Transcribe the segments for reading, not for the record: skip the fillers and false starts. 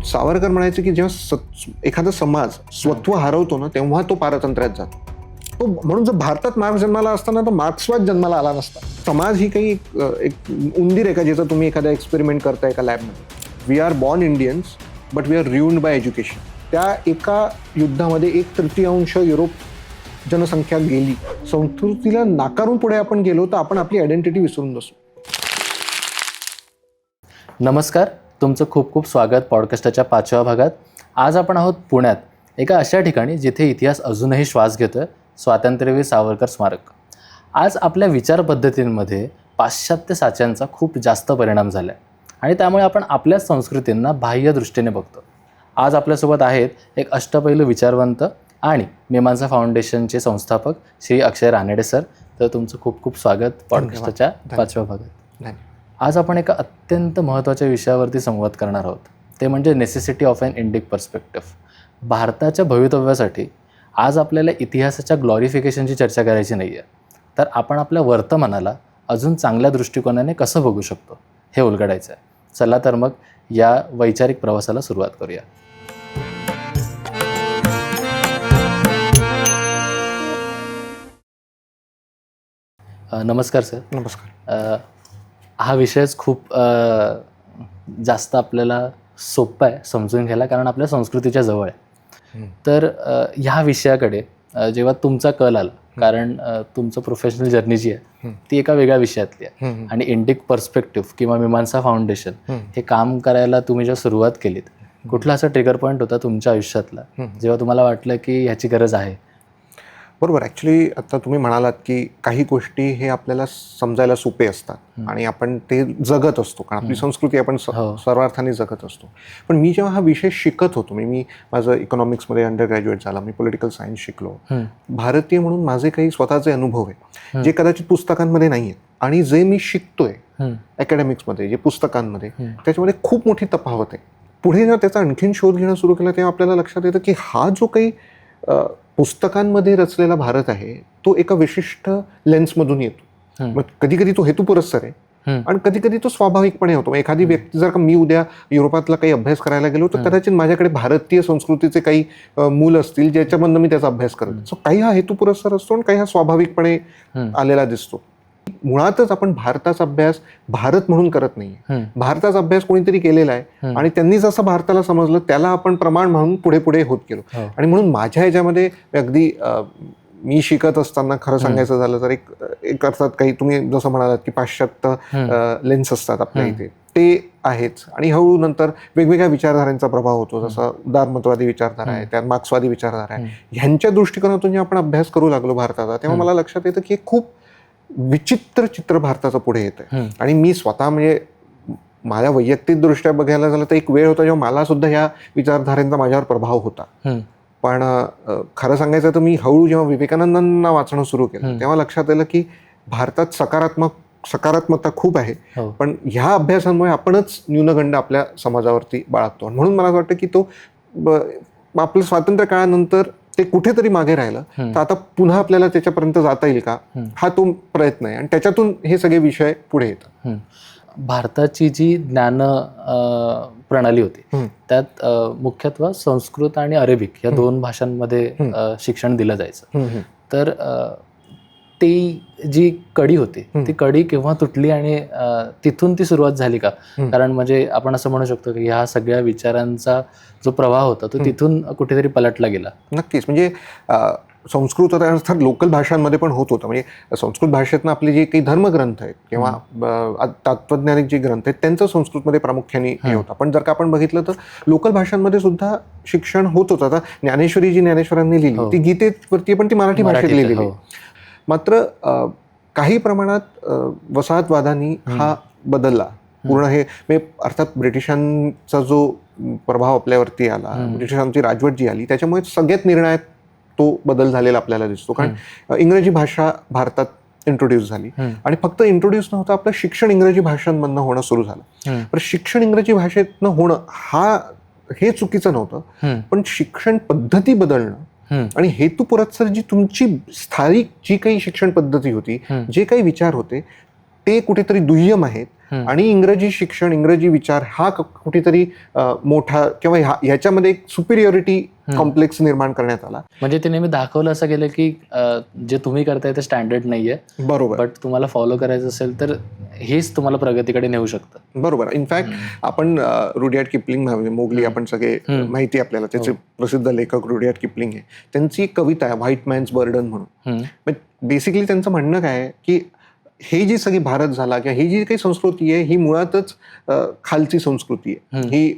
सावरकर म्हणायचे की जेव्हा एखादा समाज स्वत्व हरवतो ना तेव्हा तो पारतंत्र्यात जातो. तो म्हणून जर भारतात मार्क्स जन्माला असताना तर मार्क्सवाद जन्माला आला नसता. समाज ही काही एक उंदीर आहे का ज्याचा तुम्ही एखादा एक्सपेरिमेंट करताय एका लॅबमध्ये. We are born Indians but we are ruined by education. त्या एका युद्धामध्ये 1/3 युरोप जनसंख्या गेली. संस्कृतीला नाकारून पुढे आपण गेलो तर आपण आपली आयडेंटिटी विसरून बसू. नमस्कार, तुमचं खूप खूप स्वागत पॉडकास्टच्या 5व्या भागात. आज आपण आहोत पुण्यात, एका अशा ठिकाणी जिथे इतिहास अजूनही श्वास घेतोय, स्वातंत्र्यवीर सावरकर स्मारक. आज आपल्या विचार पद्धतींमध्ये पाश्चात्य साच्यांचा खूप जास्त परिणाम झाला आहे आणि त्यामुळे आपण आपल्याच संस्कृतींना बाह्य दृष्टीने बघतो. आज आपल्यासोबत आहेत एक अष्टपैलू विचारवंत आणि मीमांसा फाउंडेशनचे संस्थापक श्री अक्षय रानडे सर. तर तुमचं खूप खूप स्वागत पॉडकास्टच्या 5व्या भागात. आज आपण एका अत्यंत महत्त्वाच्या विषयावरती संवाद करणार आहोत, ते म्हणजे necessity of an Indic perspective. भारताच्या भवितव्यासाठी आज आपल्याला इतिहासाच्या ग्लॉरिफिकेशनची चर्चा करायची नाही आहे, तर आपण आपल्या वर्तमानाला अजून चांगल्या दृष्टिकोनाने कसं बघू शकतो हे उलगडायचं आहे. चला तर मग या वैचारिक प्रवासाला सुरुवात करूया. नमस्कार सर. नमस्कार. हा विषयच खूप जास्त आपल्याला सोपं आहे समजून घ्यायला, कारण आपल्या संस्कृतीच्या जवळ आहे. तर ह्या विषयाकडे जेव्हा तुमचा कल आला, कारण तुमचं प्रोफेशनल जर्नी जी आहे ती एका वेगळ्या विषयातली आहे आणि इंडिक पर्स्पेक्टिव्ह किंवा मीमांसा फाउंडेशन हे काम करायला तुम्ही जेव्हा सुरुवात केलीत, कुठला असा ट्रिगर पॉईंट होता तुमच्या आयुष्यातला जेव्हा तुम्हाला वाटलं की ह्याची गरज आहे? बरोबर. ॲक्च्युली आता तुम्ही म्हणालात की काही गोष्टी हे आपल्याला समजायला सोपे असतात आणि आपण ते जगत असतो, कारण आपली संस्कृती आपण सर्वार्थाने जगत असतो. पण मी जेव्हा हा विषय शिकत होतो, मी माझं इकॉनॉमिक्समध्ये अंडर ग्रॅज्युएट झाला, मी पॉलिटिकल सायन्स शिकलो. भारतीय म्हणून माझे काही स्वतःचे अनुभव आहे जे कदाचित पुस्तकांमध्ये नाही आहेत, आणि जे मी शिकतोय अकॅडमिक्समध्ये, जे पुस्तकांमध्ये, त्याच्यामध्ये खूप मोठी तफावत आहे. पुढे जेव्हा त्याचा आणखीन शोध घेणं सुरू केला तेव्हा आपल्याला लक्षात येतं की हा जो काही पुस्तकांमध्ये रचलेला भारत आहे तो एका विशिष्ट लेन्समधून येतो. मग कधी कधी तो हेतुपुरस्सर आहे आणि कधी कधी तो स्वाभाविकपणे होतो. एखादी व्यक्ती जर का मी उद्या युरोपातला काही अभ्यास करायला गेलो तर कदाचित माझ्याकडे भारतीय संस्कृतीचे काही मूल असतील ज्याच्यामधनं मी त्याचा अभ्यास करतो. सो काही हा हेतुपुरस्सर असतो आणि काही हा स्वाभाविकपणे आलेला दिसतो. मुळातच आपण भारताचा अभ्यास भारत म्हणून करत नाही. भारताचा अभ्यास कोणीतरी केलेला आहे आणि त्यांनी जसं भारताला समजलं त्याला आपण प्रमाण म्हणून पुढे पुढे होत गेलो. आणि म्हणून माझ्या ह्याच्यामध्ये अगदी मी शिकत असताना खरं सांगायचं झालं तर एक अर्थात काही तुम्ही जसं म्हणालात की पाश्चात्य लेन्स असतात आपल्या इथे, ते आहेच. आणि हळूहळू नंतर वेगवेगळ्या विचारधारांचा प्रभाव होतो, जसं उदारमतवादी विचारधारा आहे, त्यात मार्क्सवादी विचारधारा आहे. ह्यांच्या दृष्टिकोनातून जेव्हा आपण अभ्यास करू लागलो भारताचा, तेव्हा मला लक्षात येतं की खूप विचित्र चित्र भारताचं पुढे येतंय. आणि मी स्वतः म्हणजे माझ्या वैयक्तिक दृष्ट्या बघायला झालं तर एक वेळ होता जेव्हा मला सुद्धा ह्या विचारधारेचा माझ्यावर प्रभाव होता. पण खरं सांगायचं तर मी हळू जेव्हा विवेकानंदांना वाचणं सुरू केलं तेव्हा लक्षात आलं की भारतात सकारात्मकता खूप आहे, पण ह्या अभ्यासांमुळे आपणच न्यूनगंड आपल्या समाजावरती बाळगतो. म्हणून मला असं वाटतं की तो आपल्या स्वातंत्र्य काळानंतर ते कुठेतरी मागे राहिलं, तर आता पुन्हा आपल्याला त्याच्यापर्यंत जाता येईल का, हा तो प्रयत्न आहे. आणि त्याच्यातून हे सगळे विषय पुढे येतात. भारताची जी ज्ञान प्रणाली होती त्यात मुख्यत्वे संस्कृत आणि अरेबिक या 2 भाषांमध्ये शिक्षण दिलं जायचं. तर ती जी कडी होती ती कडी केव्हा तुटली आणि तिथून ती सुरुवात झाली का? कारण म्हणजे आपण असं म्हणू शकतो की ह्या सगळ्या विचारांचा जो प्रवाह होता तो तिथून कुठेतरी पलटला गेला. नक्कीच. म्हणजे संस्कृत अर्थात लोकल भाषांमध्ये पण होत होतं. म्हणजे संस्कृत भाषेतनं आपले जे काही धर्मग्रंथ आहेत किंवा तत्वज्ञानिक जे ग्रंथ आहेत त्यांचं संस्कृतमध्ये प्रामुख्याने हे होतं. पण जर का आपण बघितलं तर लोकल भाषांमध्ये सुद्धा शिक्षण होत होतं. आता ज्ञानेश्वरी जी ज्ञानेश्वरांनी लिहिली ती गीतेवरती, पण ती मराठी भाषेत लिहिलेली. मात्र काही प्रमाणात वसाहतवादांनी हा बदलला पूर्ण. हे म्हणजे अर्थात ब्रिटिशांचा जो प्रभाव आपल्यावरती आला, ब्रिटिशांची राजवट जी आली, त्याच्यामुळे सगळ्यात निर्णायक तो बदल झालेला आपल्याला दिसतो. कारण इंग्रजी भाषा भारतात इंट्रोड्यूस झाली आणि फक्त इंट्रोड्यूस नव्हतं, आपलं शिक्षण इंग्रजी भाषांमधनं होणं सुरू झालं. पण शिक्षण इंग्रजी भाषेतनं होणं हे चुकीचं नव्हतं, पण शिक्षण पद्धती बदलणं आणि हेतुपुरस्सर जी तुमची स्थानिक जी काही शिक्षण पद्धती होती, जे काही विचार होते, ते कुठेतरी दुय्यम आहेत आणि इंग्रजी शिक्षण, इंग्रजी विचार हा कुठेतरी मोठा किंवा ह्याच्यामध्ये एक सुपिरियरिटी कॉम्प्लेक्स निर्माण करण्यात आला. म्हणजे ते नेहमी दाखवलं असं गेलं की जे तुम्ही करताय ते स्टँडर्ड नाहीये, बरोबर, बट तुम्हाला फॉलो करायचं असेल तर हेच तुम्हाला प्रगतीकडे नेऊ शकतं. बरोबर. इनफॅक्ट आपण रुडयार्ड किपलिंग, मोगली आपण सगळे माहिती आपल्याला, त्याचे प्रसिद्ध लेखक रुडयार्ड किपलिंग आहे. त्यांची एक कविता आहे व्हाईट मॅन्स बर्डन म्हणून. बेसिकली त्यांचं म्हणणं काय आहे की हे जी सगळी भारत झाला किंवा ही जी काही संस्कृती आहे ही मुळातच खालची संस्कृती आहे, ही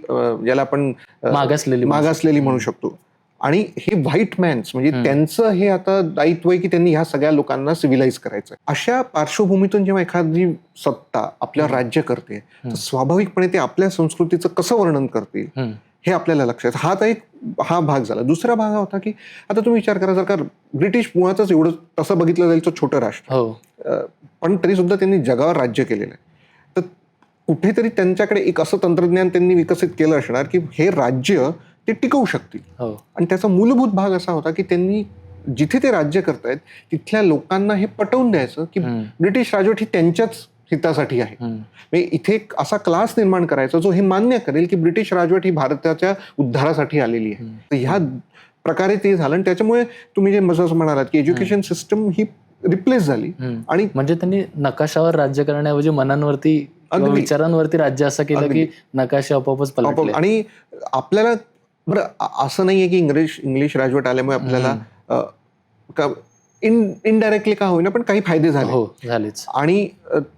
ज्याला आपण मागासलेली म्हणू शकतो. आणि हे व्हाईट मॅन्स म्हणजे त्यांचं हे आता दायित्व आहे की त्यांनी ह्या सगळ्या लोकांना सिव्हिलाइज करायचं. अशा पार्श्वभूमीतून जेव्हा एखादी सत्ता आपल्यावर राज्य करते तर स्वाभाविकपणे ते आपल्या संस्कृतीचं कसं वर्णन करतील हे आपल्याला लक्षात. हा भाग झाला. दुसरा भाग हा होता की आता तुम्ही विचार करा, जर का ब्रिटिश मुळातच एवढं तसं बघितलं जाईल तर छोटं राष्ट्र, पण तरी सुद्धा त्यांनी जगावर राज्य केलेलं आहे. तर कुठेतरी त्यांच्याकडे एक असं तंत्रज्ञान त्यांनी विकसित केलं असणार की हे राज्य ते टिकवू शकतील. आणि त्याचा मूलभूत भाग असा होता की त्यांनी जिथे ते राज्य करतायत तिथल्या लोकांना हे पटवून द्यायचं की ब्रिटिश राजवट ही त्यांच्याच हितासाठी आहे. म्हणजे इथे एक असा क्लास निर्माण करायचा जो हे मान्य करेल की ब्रिटिश राजवट ही भारताच्या उद्धारासाठी आलेली आहे. तर ह्या प्रकारे ते झालं आणि त्याच्यामुळे तुम्ही जे जसं म्हणालात की एज्युकेशन सिस्टम ही रिप्लेस झाली. आणि म्हणजे त्यांनी नकाशावर राज्य करण्याऐवजी मनांवरती, विचारांवरती राज्य असं केलं की नकाशे आपोआपच पलटले. आणि आपल्याला बरं असं नाहीये की इंग्लिश राजवट आल्यामुळे आपल्याला इनडायरेक्टली का होईना पण काही फायदे झालेच. आणि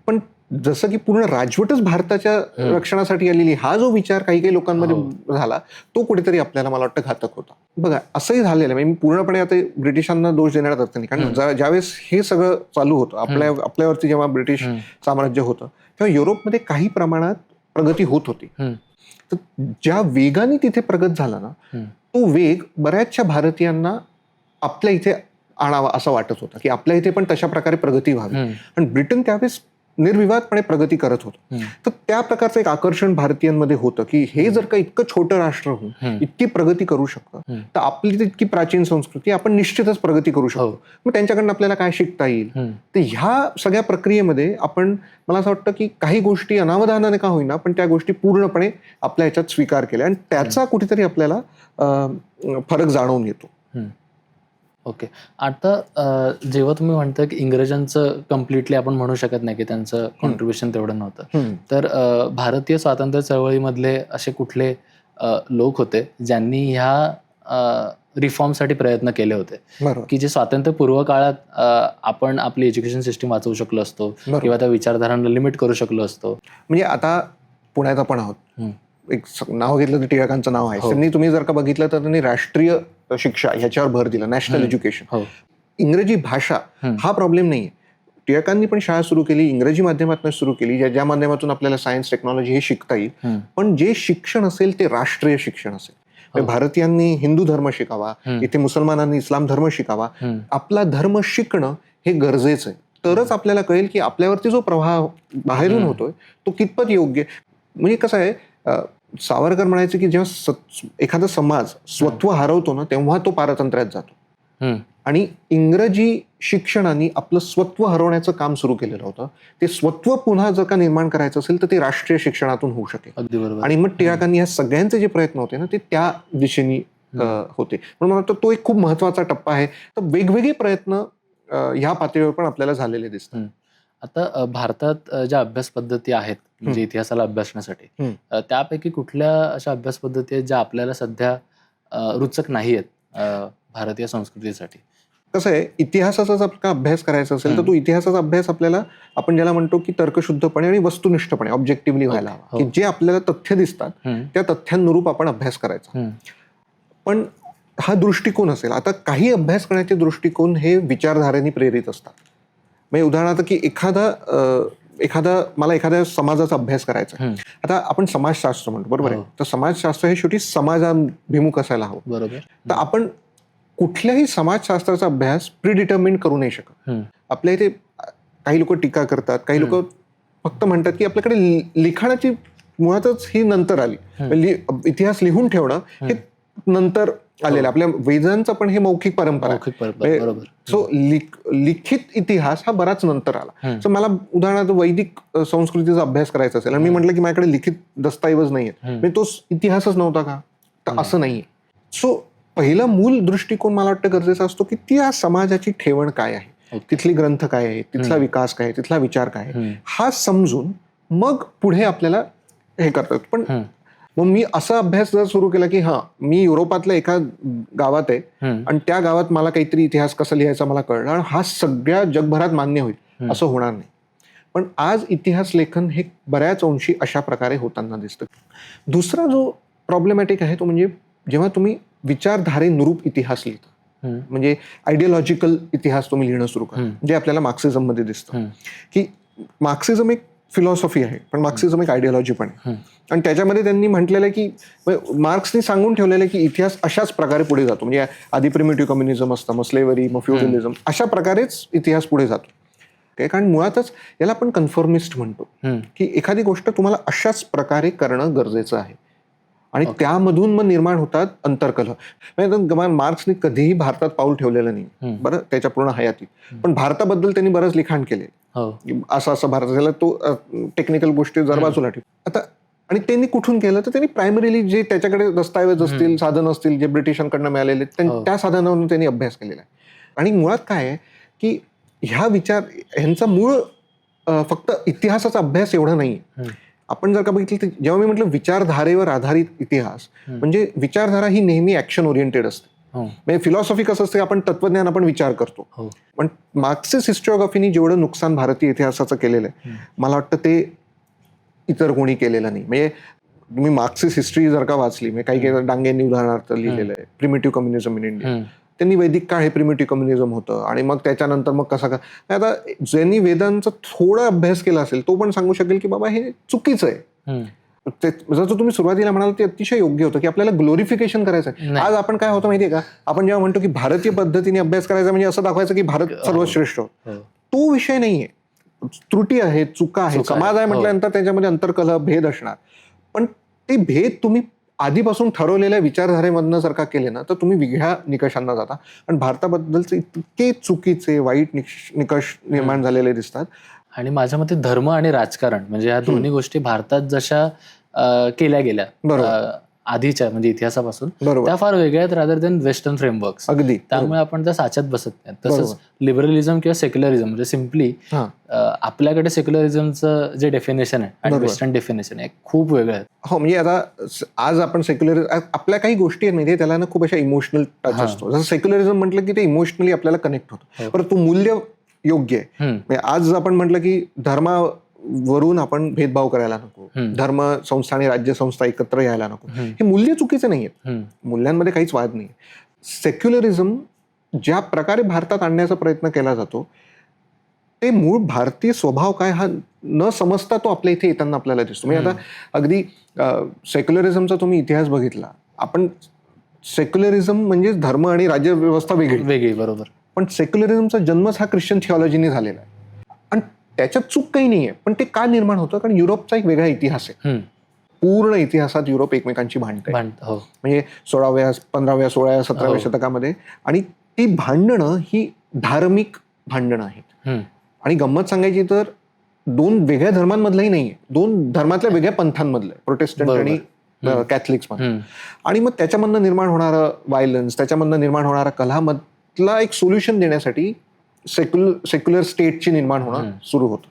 पण जसं की पूर्ण राजवटच भारताच्या रक्षणासाठी आलेली, हा जो विचार काही काही लोकांमध्ये झाला तो कुठेतरी आपल्याला मला वाटतं घातक होता. बघा असंही झालेलं आहे. मी पूर्णपणे आता ब्रिटिशांना दोष देण्यात अर्थ नाही, कारण ज्यावेळेस हे सगळं चालू होतं आपल्यावरती जेव्हा ब्रिटिश साम्राज्य होतं तेव्हा युरोपमध्ये काही प्रमाणात प्रगती होत होती. तर ज्या वेगाने तिथे प्रगत झाला ना तो वेग बऱ्याचशा भारतीयांना आपल्या इथे आणावा असं वाटत होतं की आपल्या इथे पण तशा प्रकारे प्रगती व्हावी. आणि ब्रिटन त्यावेळेस निर्विवादपणे प्रगती करत होतं. तर त्या प्रकारचं एक आकर्षण भारतीयांमध्ये होतं की हे जर का इतकं छोटं राष्ट्र होऊन इतकी प्रगती करू शकतं तर आपली इतकी प्राचीन संस्कृती आपण निश्चितच प्रगती करू शकतो. मग त्यांच्याकडनं आपल्याला काय शिकता येईल. तर ह्या सगळ्या प्रक्रियेमध्ये आपण, मला असं वाटतं की काही गोष्टी अनावधानाने का होईना पण त्या गोष्टी पूर्णपणे आपल्या ह्याच्यात स्वीकार केल्या आणि त्याचा कुठेतरी आपल्याला फरक जाणवून येतो. ओके. आता जेव्हा तुम्ही म्हणता की इंग्रजांचं कम्प्लिटली आपण म्हणू शकत नाही की त्यांचं कॉन्ट्रीब्युशन तेवढं नव्हतं, तर भारतीय स्वातंत्र्य चळवळीमधले असे कुठले लोक होते ज्यांनी ह्या रिफॉर्मसाठी प्रयत्न केले होते की जे स्वातंत्र्यपूर्व काळात आपण आपली एज्युकेशन सिस्टीम वाचवू शकलो असतो किंवा त्या विचारधारांना लिमिट करू शकलो असतो. म्हणजे आता पुण्यात आपण आहोत, एक नाव घेतलं तर टिळकांचं नाव आहे. त्यांनी तुम्ही जर का बघितलं तर त्यांनी राष्ट्रीय शिक्षा ह्याच्यावर भर दिला, नॅशनल एज्युकेशन. इंग्रजी भाषा हा प्रॉब्लेम नाहीये. टिळकांनी पण शाळा सुरू केली, इंग्रजी माध्यमातून सुरू केली, ज्या माध्यमातून आपल्याला सायन्स टेक्नॉलॉजी हे शिकता येईल. पण जे शिक्षण असेल ते राष्ट्रीय शिक्षण असेल. भारतीयांनी हिंदू धर्म शिकावा, इथे मुसलमानांनी इस्लाम धर्म शिकावा. आपला धर्म शिकणं हे गरजेचं आहे. तरच आपल्याला कळेल की आपल्यावरती जो प्रभाव बाहेरून होतोय तो कितपत योग्य. म्हणजे कसं आहे, सावरकर म्हणायचे की जेव्हा एखादा समाज स्वत्व हरवतो ना तेव्हा तो पारतंत्र्यात जातो. आणि इंग्रजी शिक्षणाने आपलं स्वत्व हरवण्याचं काम सुरू केलेलं होतं. ते स्वत्व पुन्हा जर का निर्माण करायचं असेल तर ते राष्ट्रीय शिक्षणातून होऊ शकेल. आणि मग टिळकांनी या सगळ्यांचे जे प्रयत्न होते ना ते त्या दिशेने होते. म्हणून मला वाटतं तो एक खूप महत्वाचा टप्पा आहे. तर वेगवेगळे प्रयत्न ह्या पातळीवर पण आपल्याला झालेले दिसतात. आता भारतात ज्या अभ्यास पद्धती आहेत म्हणजे इतिहासाला अभ्यासण्यासाठी, त्यापैकी कुठल्या अशा अभ्यास पद्धती आहेत ज्या आपल्याला सध्या रुचक नाही आहेत भारतीय संस्कृतीसाठी? कसं आहे, इतिहासाचा जर का अभ्यास करायचा असेल तर तो इतिहासाचा अभ्यास आपल्याला, आपण ज्याला म्हणतो की तर्कशुद्धपणे आणि वस्तुनिष्ठपणे ऑब्जेक्टिव्हली व्हायला हवा. की जे आपल्याला तथ्य दिसतात त्या तथ्यांनुरूप आपण अभ्यास करायचा. पण हा दृष्टिकोन असेल. आता काही अभ्यास करण्याचे दृष्टिकोन हे विचारधारेने प्रेरित असतात. म्हणजे उदाहरणार्थ की मला एखाद्या समाजाचा अभ्यास करायचा. आता आपण समाजशास्त्र म्हणतो, बरोबर आहे. तर समाजशास्त्र हे शेवटी समाजाभिमुख असायला हवं. बरोबर. तर आपण कुठल्याही समाजशास्त्राचा अभ्यास प्रिडिटर्मिन करू नाही शकत. आपल्या इथे काही लोक टीका करतात, काही लोक फक्त म्हणतात की आपल्याकडे लिखाणाची मुळातच ही नंतर आली. इतिहास लिहून ठेवणं हे नंतर आलेलं आपल्या वेदांचं पण हे मौखिक परंपरा मौखिक परंपरा, बरोबर. सो लिखित इतिहास हा बराच नंतर आला. सो मला उदाहरणार्थ वैदिक संस्कृतीचा अभ्यास करायचा असेल आणि मी म्हटलं की माझ्याकडे लिखित दस्तऐवज नाहीये, म्हणजे तो इतिहासच नव्हता का? तर असं नाहीये. सो पहिला मूल दृष्टिकोन मला वाटतं गरजेचा असतो की त्या समाजाची ठेवण काय आहे, तिथली ग्रंथ काय आहे, तिथला विकास काय आहे, तिथला विचार काय आहे, हा समजून मग पुढे आपल्याला हे करतात. पण मग मी असा अभ्यास जर सुरू केला की मी युरोपातल्या एका गावात आहे आणि त्या गावात मला काहीतरी इतिहास कसा लिहायचा मला कळलं आणि हा सगळ्या जगभरात मान्य होईल, असं होणार नाही. पण आज इतिहास लेखन हे बऱ्याच अंशी अशा प्रकारे होताना दिसतं. दुसरा जो प्रॉब्लेमॅटिक आहे तो म्हणजे जेव्हा तुम्ही विचारधारेनुरूप इतिहास लिहिता, म्हणजे आयडिओलॉजिकल इतिहास तुम्ही लिहिणं सुरू करा, जे आपल्याला मार्क्सिझम मध्ये दिसतं की मार्क्सिझम एक फिलॉसॉफी आहे पण मार्क्सिझम एक आयडिओलॉजी पण आहे. आणि त्याच्यामध्ये त्यांनी म्हटलेलं आहे की मार्क्सनी सांगून ठेवलेलं आहे की इतिहास अशाच प्रकारे पुढे जातो, म्हणजे आधी प्रिमिटिव्ह कम्युनिझम असतं, मग स्लेव्हरी, मग फ्युडलिझम, अशा प्रकारेच इतिहास पुढे जातो. कारण मुळातच याला आपण कन्फर्मिस्ट म्हणतो की एखादी गोष्ट तुम्हाला अशाच प्रकारे करणं गरजेचं आहे आणि त्यामधून मग निर्माण होतात अंतर्कलह. म्हणजे मार्क्सने कधीही भारतात पाऊल ठेवलेलं नाही बरं त्याच्या पूर्ण हयातीत, पण भारताबद्दल त्यांनी बरंच लिखाण केले, असं भारत झाला, तो टेक्निकल गोष्टी जर बाजूला ठेव. आता आणि त्यांनी कुठून केलं तर त्यांनी प्रायमरीली जे त्याच्याकडे दस्तावेज असतील, साधन असतील, जे ब्रिटिशांकडनं मिळालेले त्या साधनावरून त्यांनी अभ्यास केलेला आहे. आणि मुळात काय आहे की ह्यांचा मूळ फक्त इतिहासाचा अभ्यास एवढा नाही. आपण जर का बघितलं तर जेव्हा मी म्हटलं विचारधारेवर आधारित इतिहास, म्हणजे विचारधारा ही नेहमी ऍक्शन ओरिएंटेड असते. म्हणजे फिलॉसॉफी कसं असते, आपण तत्वज्ञान आपण विचार करतो, पण मार्क्सिस्ट हिस्टोग्राफीनी जेवढं नुकसान भारतीय इतिहासाचं केलेलं आहे मला वाटतं ते इतर कोणी केलेलं नाही. म्हणजे तुम्ही मार्क्सिस्ट हिस्ट्री जर का वाचली, म्हणजे काही डांगेंनी उदाहरणार्थ लिहिलेलं आहे प्रिमिटिव्ह कम्युनिझम इन इंडिया, त्यांनी वैदिक काळ हे प्रिमिटिव्ह कम्युनिझम होतं आणि मग त्याच्यानंतर मग कसं का आता ज्यांनी वेदांचा थोडा अभ्यास केला असेल तो पण सांगू शकेल की बाबा हे चुकीचं आहे. जसं तुम्ही सुरुवातीला म्हणाल ते अतिशय योग्य होतं की आपल्याला ग्लोरिफिकेशन करायचं आहे. आज आपण काय होतं माहितीये का, आपण जेव्हा म्हणतो की भारतीय पद्धतीने अभ्यास करायचा म्हणजे असं दाखवायचं की भारत सर्वश्रेष्ठ, तो विषय नाहीये. त्रुटी आहेत, चुका आहेत, समाज आहे म्हटल्यानंतर त्याच्यामध्ये अंतर्कलह, भेद असणार, पण ते भेद तुम्ही आधीपासून ठरवलेल्या विचारधारेमधनं जर का केले ना तर तुम्ही वेगळ्या निकषांना जाता. आणि भारताबद्दलचे इतके चुकीचे वाईट निकष निर्माण झालेले दिसतात. आणि माझ्या मते धर्म आणि राजकारण म्हणजे ह्या दोन्ही गोष्टी भारतात जशा केल्या गेल्या आधीच्या म्हणजे इतिहासापासून, त्या फार वेगळ्या आहेत रादर दॅन वेस्टर्न फ्रेमवर्क्स. अगदी, त्यामुळे आपण त्या साच्यात बसत नाही. तसंच लिबरलिझम किंवा सेक्युलरिझम म्हणजे सिम्पली आपल्याकडे सेक्युलरिझमचं जे डेफिनेशन आहे आणि वेस्टर्न डेफिनेशन आहे खूप वेगळं आहे. हो, म्हणजे आता आज आपण सेक्युलरिझम, आपल्या काही गोष्टी आहेत म्हणजे त्याला ना खूप अशा इमोशनल टच असतो. जसं सेक्युलरिझम म्हटलं की ते इमोशनली आपल्याला कनेक्ट होतं, पण तो मूल्य योग्य आहे. म्हणजे आज आपण म्हटलं की धर्मावरून आपण भेदभाव करायला नको, धर्म संस्था आणि राज्य संस्था एकत्र यायला नको, हे मूल्य चुकीचे नाहीयेत, मूल्यांमध्ये काहीच वाद नाही. सेक्युलरिझम ज्या प्रकारे भारतात आणण्याचा प्रयत्न केला जातो ते मूळ भारतीय स्वभाव काय हा न समजता तो आपल्या इथे येताना आपल्याला दिसतो. म्हणजे आता अगदी सेक्युलरिझमचा तुम्ही इतिहास बघितला, आपण सेक्युलरिझम म्हणजे धर्म आणि राज्य व्यवस्था वेगळी, बरोबर, पण सेक्युलरिझमचा जन्मच हा ख्रिश्चन थिओलॉजीने झालेला आहे आणि त्याच्यात चूक काही नाहीये. पण ते का निर्माण होतं, कारण युरोपचा एक वेगळा इतिहास आहे. पूर्ण इतिहासात युरोप एकमेकांची भांडते, म्हणजे 16व्या 15व्या 16व्या 17व्या शतकामध्ये, आणि ती भांडणं ही धार्मिक भांडणं आहेत. आणि गंमत सांगायची तर दोन वेगळ्या धर्मांमधलंही नाहीये, दोन धर्मातल्या वेगळ्या पंथांमधलं, प्रोटेस्टंट आणि कॅथलिक्स मध्ये. आणि मग त्याच्यामधनं निर्माण होणारं व्हायलन्स, त्याच्यामधनं निर्माण होणारा कलहामधला एक सोल्युशन देण्यासाठी सेक्युलर स्टेटची निर्माण होणं सुरू होतं.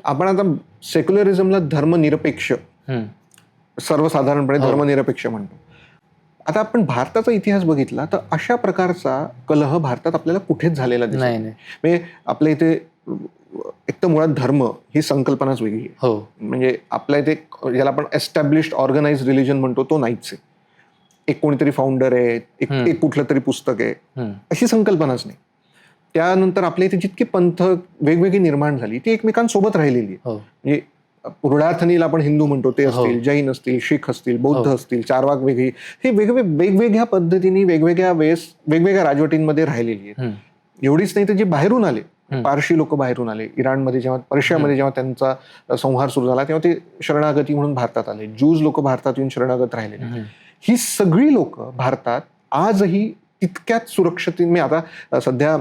आपण आता सेक्युलरिझमला धर्मनिरपेक्ष, सर्वसाधारणपणे धर्मनिरपेक्ष म्हणतो. आता आपण भारताचा इतिहास बघितला तर अशा प्रकारचा कलह भारतात आपल्याला कुठेच झालेला दिसत नाही. म्हणजे आपल्या इथे एक तर मुळात धर्म ही संकल्पनाच वेगळी आहे. म्हणजे आपल्या इथे ज्याला आपण एस्टॅब्लिश्ड ऑर्गनाइज्ड रिलिजन म्हणतो तो नाहीच आहे. एक कोणीतरी फाउंडर आहे, एक कुठलं तरी पुस्तक आहे, अशी संकल्पनाच नाही. त्यानंतर आपल्या इथे जितकी पंथ वेगवेगळी निर्माण झाली ती एकमेकांसोबत राहिलेली आहे. म्हणजे पुरुषार्थनीला आपण हिंदू म्हणतो ते असतील, जैन असतील, शीख असतील, बौद्ध असतील, चारवाक वेगळी, हे वेगवेगळ्या पद्धतीने वेगवेगळ्या वेळेस वेगवेगळ्या राजवटींमध्ये राहिलेली आहेत. एवढीच नाही तर जे बाहेरून आले, पारशी लोक बाहेरून आले, इराणमध्ये जेव्हा, पर्शियामध्ये जेव्हा त्यांचा संहार सुरू झाला तेव्हा ते शरणागती म्हणून भारतात आले, ज्यूज लोक भारतात येऊन शरणागत राहिलेले. ही सगळी लोक भारतात आजही तितक्याच सुरक्षित. मी आता सध्या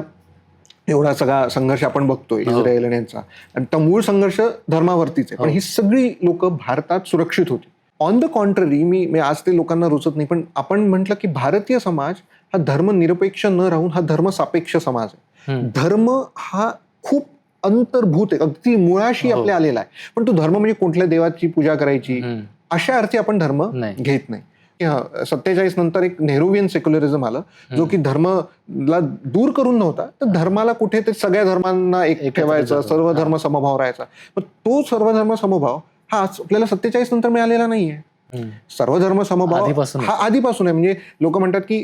एवढा सगळा संघर्ष आपण बघतोय इस्रायल आणि यांचा, आणि तो मूळ संघर्ष धर्मावरतीच आहे, पण ही सगळी लोक भारतात सुरक्षित होती. ऑन द कॉन्ट्ररी, मी आज ते लोकांना रुचत नाही, पण आपण म्हटलं की भारतीय समाज हा धर्मनिरपेक्ष न राहून हा धर्मसापेक्ष समाज आहे. धर्म हा खूप अंतर्भूत आहे, अगदी मुळाशी आपल्या आलेला आहे. पण तो धर्म म्हणजे कुठल्या देवाची पूजा करायची अशा अर्थी आपण धर्म घेत नाही. 47 नंतर एक नेहरूवियन सेक्युलरिझम आलं, जो की धर्मला दूर करून नव्हता, तर धर्माला कुठेतरी सगळ्या धर्मांना एक ठेवायचं, सर्व धर्म समभाव राहायचा. पण तो सर्व धर्म समभाव हा आपल्याला 47 नंतर मिळालेला नाहीये. सर्वधर्म समभाव हा आधीपासून आहे. म्हणजे लोक म्हणतात की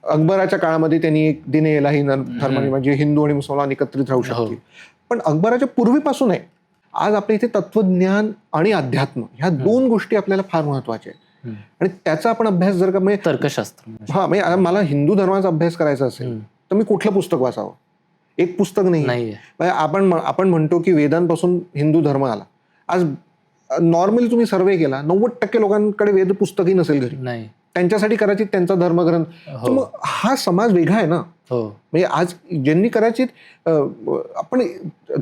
अकबराच्या काळामध्ये त्यांनी एक दिने इलाही धर्म म्हणजे हिंदू आणि मुसलमान एकत्रित राहू शकतील, पण अकबराच्या पूर्वीपासून आहे. आज आपल्या इथे तत्वज्ञान आणि अध्यात्म ह्या दोन गोष्टी आपल्याला फार महत्वाच्या आहेत, आणि त्याचा आपण अभ्यास जर का तर्कशास्त्र म्हणजे मला हिंदू धर्माचा अभ्यास करायचा असेल तर मी कुठलं पुस्तक वाचावं? एक पुस्तक नाही. आपण म्हणतो की वेदांपासून हिंदू धर्म आला. आज नॉर्मली तुम्ही सर्वे केला, 90% लोकांकडे वेद पुस्तकही नसेल घरी. त्यांच्यासाठी कदाचित त्यांचा धर्मग्रंथ. तर मग हा समाज वेगळा आहे ना. म्हणजे आज ज्यांनी कदाचित आपण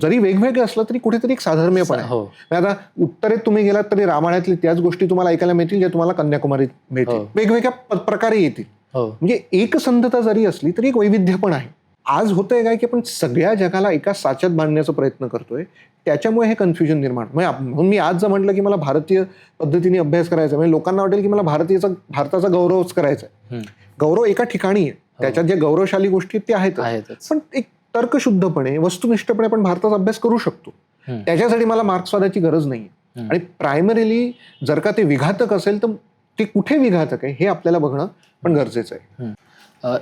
जरी वेगवेगळे असलं तरी कुठेतरी एक साधर्म्यपण आहे. आता उत्तरेत तुम्ही गेलात तरी रामायणातली त्याच गोष्टी तुम्हाला ऐकायला मिळतील ज्या तुम्हाला कन्याकुमारीत मिळतील, वेगवेगळ्या प्रकारे येतील. म्हणजे एकसंधता जरी असली तरी एक वैविध्य पण आहे. आज होतंय काय की आपण सगळ्या जगाला एका साच्यात बांधण्याचा प्रयत्न करतोय, त्याच्यामुळे हे कन्फ्युजन निर्माण. म्हणून मी आज जर म्हटलं की मला भारतीय पद्धतीने अभ्यास करायचा, म्हणजे लोकांना वाटेल की मला भारताचा गौरवच करायचा आहे. गौरव एका ठिकाणी आहे, त्याच्यात ज्या गौरवशाली गोष्टी त्या आहेतच, पण एक तर्कशुद्धपणे वस्तुनिष्ठपणे आपण भारताचा अभ्यास करू शकतो. त्याच्यासाठी मला मार्क्सवादाची गरज नाहीये. आणि प्रायमरीली जर का ते विघातक असेल तर ते कुठे विघातक आहे हे आपल्याला बघणं पण गरजेचं आहे.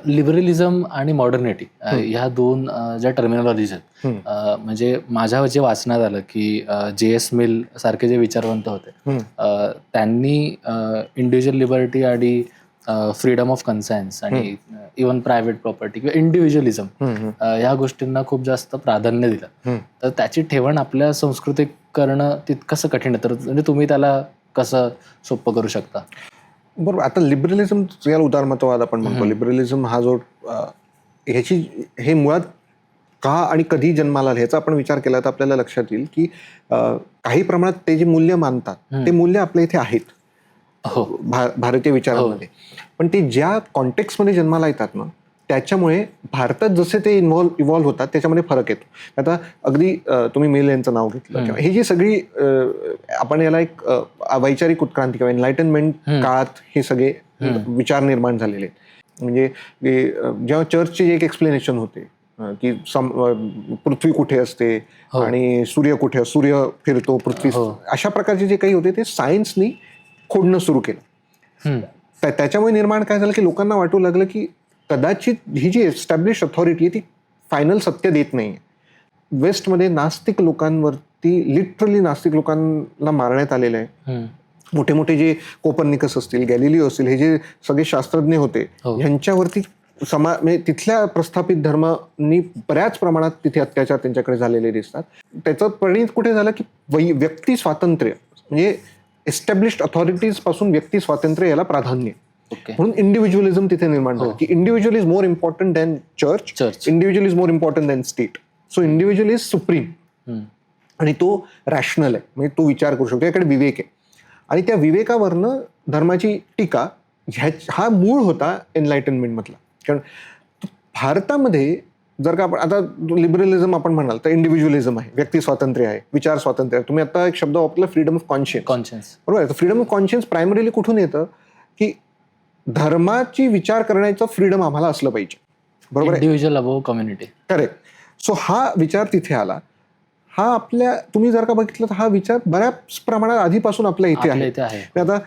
लिबरलिझम आणि मॉडर्निटी ह्या दोन ज्या टर्मिनॉलॉजीज आहेत, म्हणजे माझ्या जे वाचण्यात आलं की JS मिल सारखे जे विचारवंत होते, त्यांनी इंडिव्हिज्युअल लिबर्टी आणि फ्रीडम ऑफ कन्सायन्स आणि इव्हन प्रायव्हेट प्रॉपर्टी किंवा इंडिव्हिज्युअलिझम ह्या गोष्टींना खूप जास्त प्राधान्य दिलं. तर त्याची ठेवण आपल्या संस्कृतीत करणं तितकंसं कठीण आहे. तर म्हणजे तुम्ही त्याला कसं सोपं करू शकता? बरोबर. आता लिबरलिझम याला उदारमतवाद आपण म्हणतो. लिबरलिझम हा जो हे मुळात का आणि कधी जन्माला आलं ह्याचा आपण विचार केला तर आपल्याला लक्षात येईल की काही प्रमाणात ते जे मूल्य मानतात ते मूल्य आपल्या इथे आहेत भारतीय विचारांमध्ये, पण ते ज्या कॉन्टेक्स्टमध्ये जन्माला येतात ना त्याच्यामुळे भारतात जसे ते इव्हॉल्व्ह होतात त्याच्यामध्ये फरक येतो. आता अगदी तुम्ही मिल यांचं नाव घेतलं, हे जी सगळी आपण याला एक वैचारिक उत्क्रांती किंवा एनलायटनमेंट काळात हे सगळे विचार निर्माण झालेले आहेत. म्हणजे जेव्हा चर्चचे एक एक्सप्लेनेशन होते की पृथ्वी कुठे असते आणि सूर्य फिरतो, पृथ्वी, अशा प्रकारचे जे काही होते ते सायन्सनी खोडणं सुरू केलं. त्याच्यामुळे निर्माण काय झालं की लोकांना वाटू लागलं की कदाचित ही जी एस्टॅब्लिश अथॉरिटी आहे ती फायनल सत्य देत नाहीये. वेस्टमध्ये नास्तिक लोकांवरती लिटरली नास्तिक लोकांना मारण्यात आलेलं आहे. मोठे मोठे जे कोपर्निकस असतील, गॅलिलिओ असतील, हे जे सगळे शास्त्रज्ञ होते ह्यांच्यावरती म्हणजे तिथल्या प्रस्थापित धर्मांनी बऱ्याच प्रमाणात तिथे अत्याचार त्यांच्याकडे झालेले दिसतात. त्याचं परिणित कुठे झालं की व्यक्ती स्वातंत्र्य म्हणजे एस्टॅब्लिश्ड अथॉरिटीज पासून व्यक्ती स्वातंत्र्य याला प्राधान्य, म्हणून इंडिव्हिज्युअलिझम तिथे निर्माण झालं की individual is more important than church, individual is more important than state. So individual is supreme आणि तो रॅशनल आहे, म्हणजे तो विचार करू शकतो, त्याकडे विवेक आहे. आणि त्या विवेकावरनं धर्माची टीका हा मूळ होता एनलायटनमेंट मधला. कारण भारतामध्ये जर का आपण आता लिबरलिझम आपण म्हणाल तर इंडिव्हिज्युअलिझम आहे, व्यक्ती स्वातंत्र्य आहे, विचार स्वातंत्र्य आहे. तुम्ही आता एक शब्द वापरला फ्रीडम ऑफ कॉन्शियन्स, बरोबर आहे. फ्रीडम ऑफ कॉन्शियन्स प्रायमरीली कुठून येतं की धर्माची विचार करण्याचं फ्रीडम आम्हाला असलं पाहिजे, बरोबर आहे. Individual above community, correct. So हा विचार तिथे आला. हा आपल्या तुम्ही जर का बघितलं तर हा विचार बऱ्याच प्रमाणात आधीपासून आपल्या इथे आहे. आता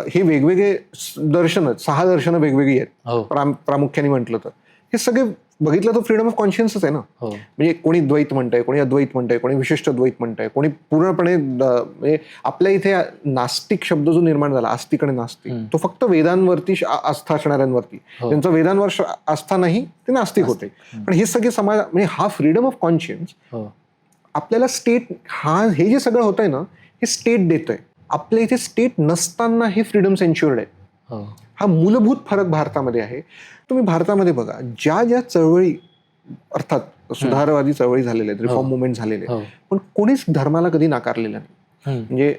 हे वेगवेगळे दर्शन, 6 दर्शनं वेगवेगळी आहेत प्रामुख्याने म्हटलं तर. हे सगळे बघितलं तर फ्रीडम ऑफ कॉन्शियन्सच आहे ना. म्हणजे कोणी द्वैत म्हणतंय, कोणी अद्वैत म्हणतंय, कोणी विशिष्ट द्वैत म्हणतंय, कोणी पूर्णपणे म्हणजे आपल्या इथे नास्तिक शब्द जो निर्माण झाला, आस्तिक आणि नास्तिक, तो फक्त वेदांवरती आस्था असणाऱ्यांवरती, त्यांचं वेदांवर आस्था नाही ते नास्तिक होते. पण हे सगळे समाज म्हणजे हा फ्रीडम ऑफ कॉन्शियन्स आपल्याला स्टेट हे जे सगळं होतंय ना हे स्टेट देतंय. आपल्या इथे स्टेट नसताना हे फ्रीडम्स एन्श्युअर्ड आहेत. हो. हा मूलभूत फरक भारतामध्ये आहे. तुम्ही भारतामध्ये बघा, ज्या ज्या चळवळी, अर्थात सुधारवादी चळवळी झालेल्या आहेत, रिफॉर्म मुवमेंट झालेले आहेत, पण कोणीच धर्माला कधी नाकारलेलं नाही. म्हणजे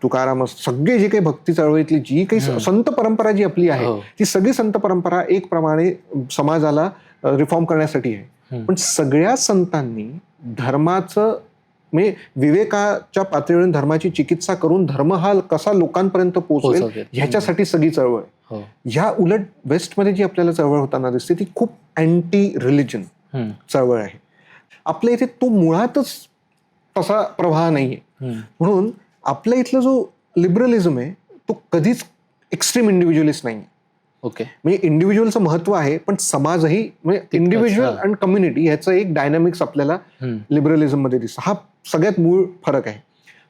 तुकाराम, सगळे जे काही भक्ती चळवळीतली जी काही संत परंपरा जी आपली आहे, ती सगळी संत परंपरा एक प्रमाणे समाजाला रिफॉर्म करण्यासाठी आहे. पण सगळ्या संतांनी धर्माचं, म्हणजे विवेकाच्या पातळीवरून धर्माची चिकित्सा करून धर्म हा कसा लोकांपर्यंत पोहोचवेल ह्याच्यासाठी सगळी चळवळ. ह्या उलट वेस्टमध्ये जी आपल्याला चळवळ होताना दिसते ती खूप अँटी रिलिजन चळवळ आहे. आपल्या इथे तो मुळातच तसा प्रवाह नाहीये. म्हणून आपल्या इथला जो लिबरलिझम आहे तो कधीच एक्स्ट्रीम इंडिव्हिज्युअलिस्ट नाही. ओके. म्हणजे इंडिव्हिज्युअलचं महत्व आहे, पण समाजही, म्हणजे इंडिव्हिज्युअल आणि कम्युनिटी ह्याचं एक डायनामिक्स आपल्याला लिबरलिझम मध्ये दिसतं. हा सगळ्यात मूळ फरक आहे.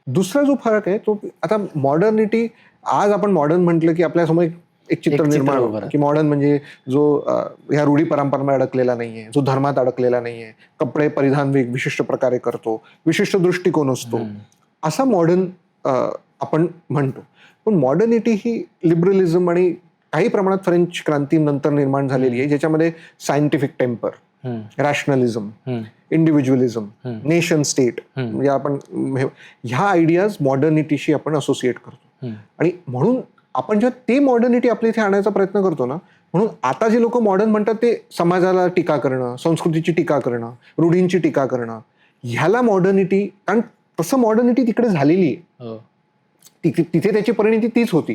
दुसरा जो फरक आहे तो आता मॉडर्निटी. आज आपण मॉडर्न म्हटलं की आपल्यासमोर एक चित्र निर्माण होतं की मॉडर्न म्हणजे जो ह्या रूढी परंपरांमध्ये अडकलेला नाहीये, जो धर्मात अडकलेला नाहीये, कपडे परिधान विशिष्ट प्रकारे करतो, विशिष्ट दृष्टिकोन असतो, असा मॉडर्न आपण म्हणतो. पण मॉडर्निटी ही लिबरलिझम आणि काही प्रमाणात फ्रेंच क्रांती नंतर निर्माण झालेली आहे, ज्याच्यामध्ये scientific temper, rationalism, individualism, nation state, म्हणजे आपण ह्या आयडियाज मॉडर्निटीशी आपण असोसिएट करतो. आणि म्हणून आपण जेव्हा ते मॉडर्निटी आपल्या इथे आणायचा प्रयत्न करतो ना, म्हणून आता जे लोक मॉडर्न म्हणतात ते समाजाला टीका करणं, संस्कृतीची टीका करणं, रूढींची टीका करणं, ह्याला मॉडर्निटी. कारण तसं मॉडर्निटी तिकडे झालेली आहे, तिथे त्याची परिणिती तीच होती.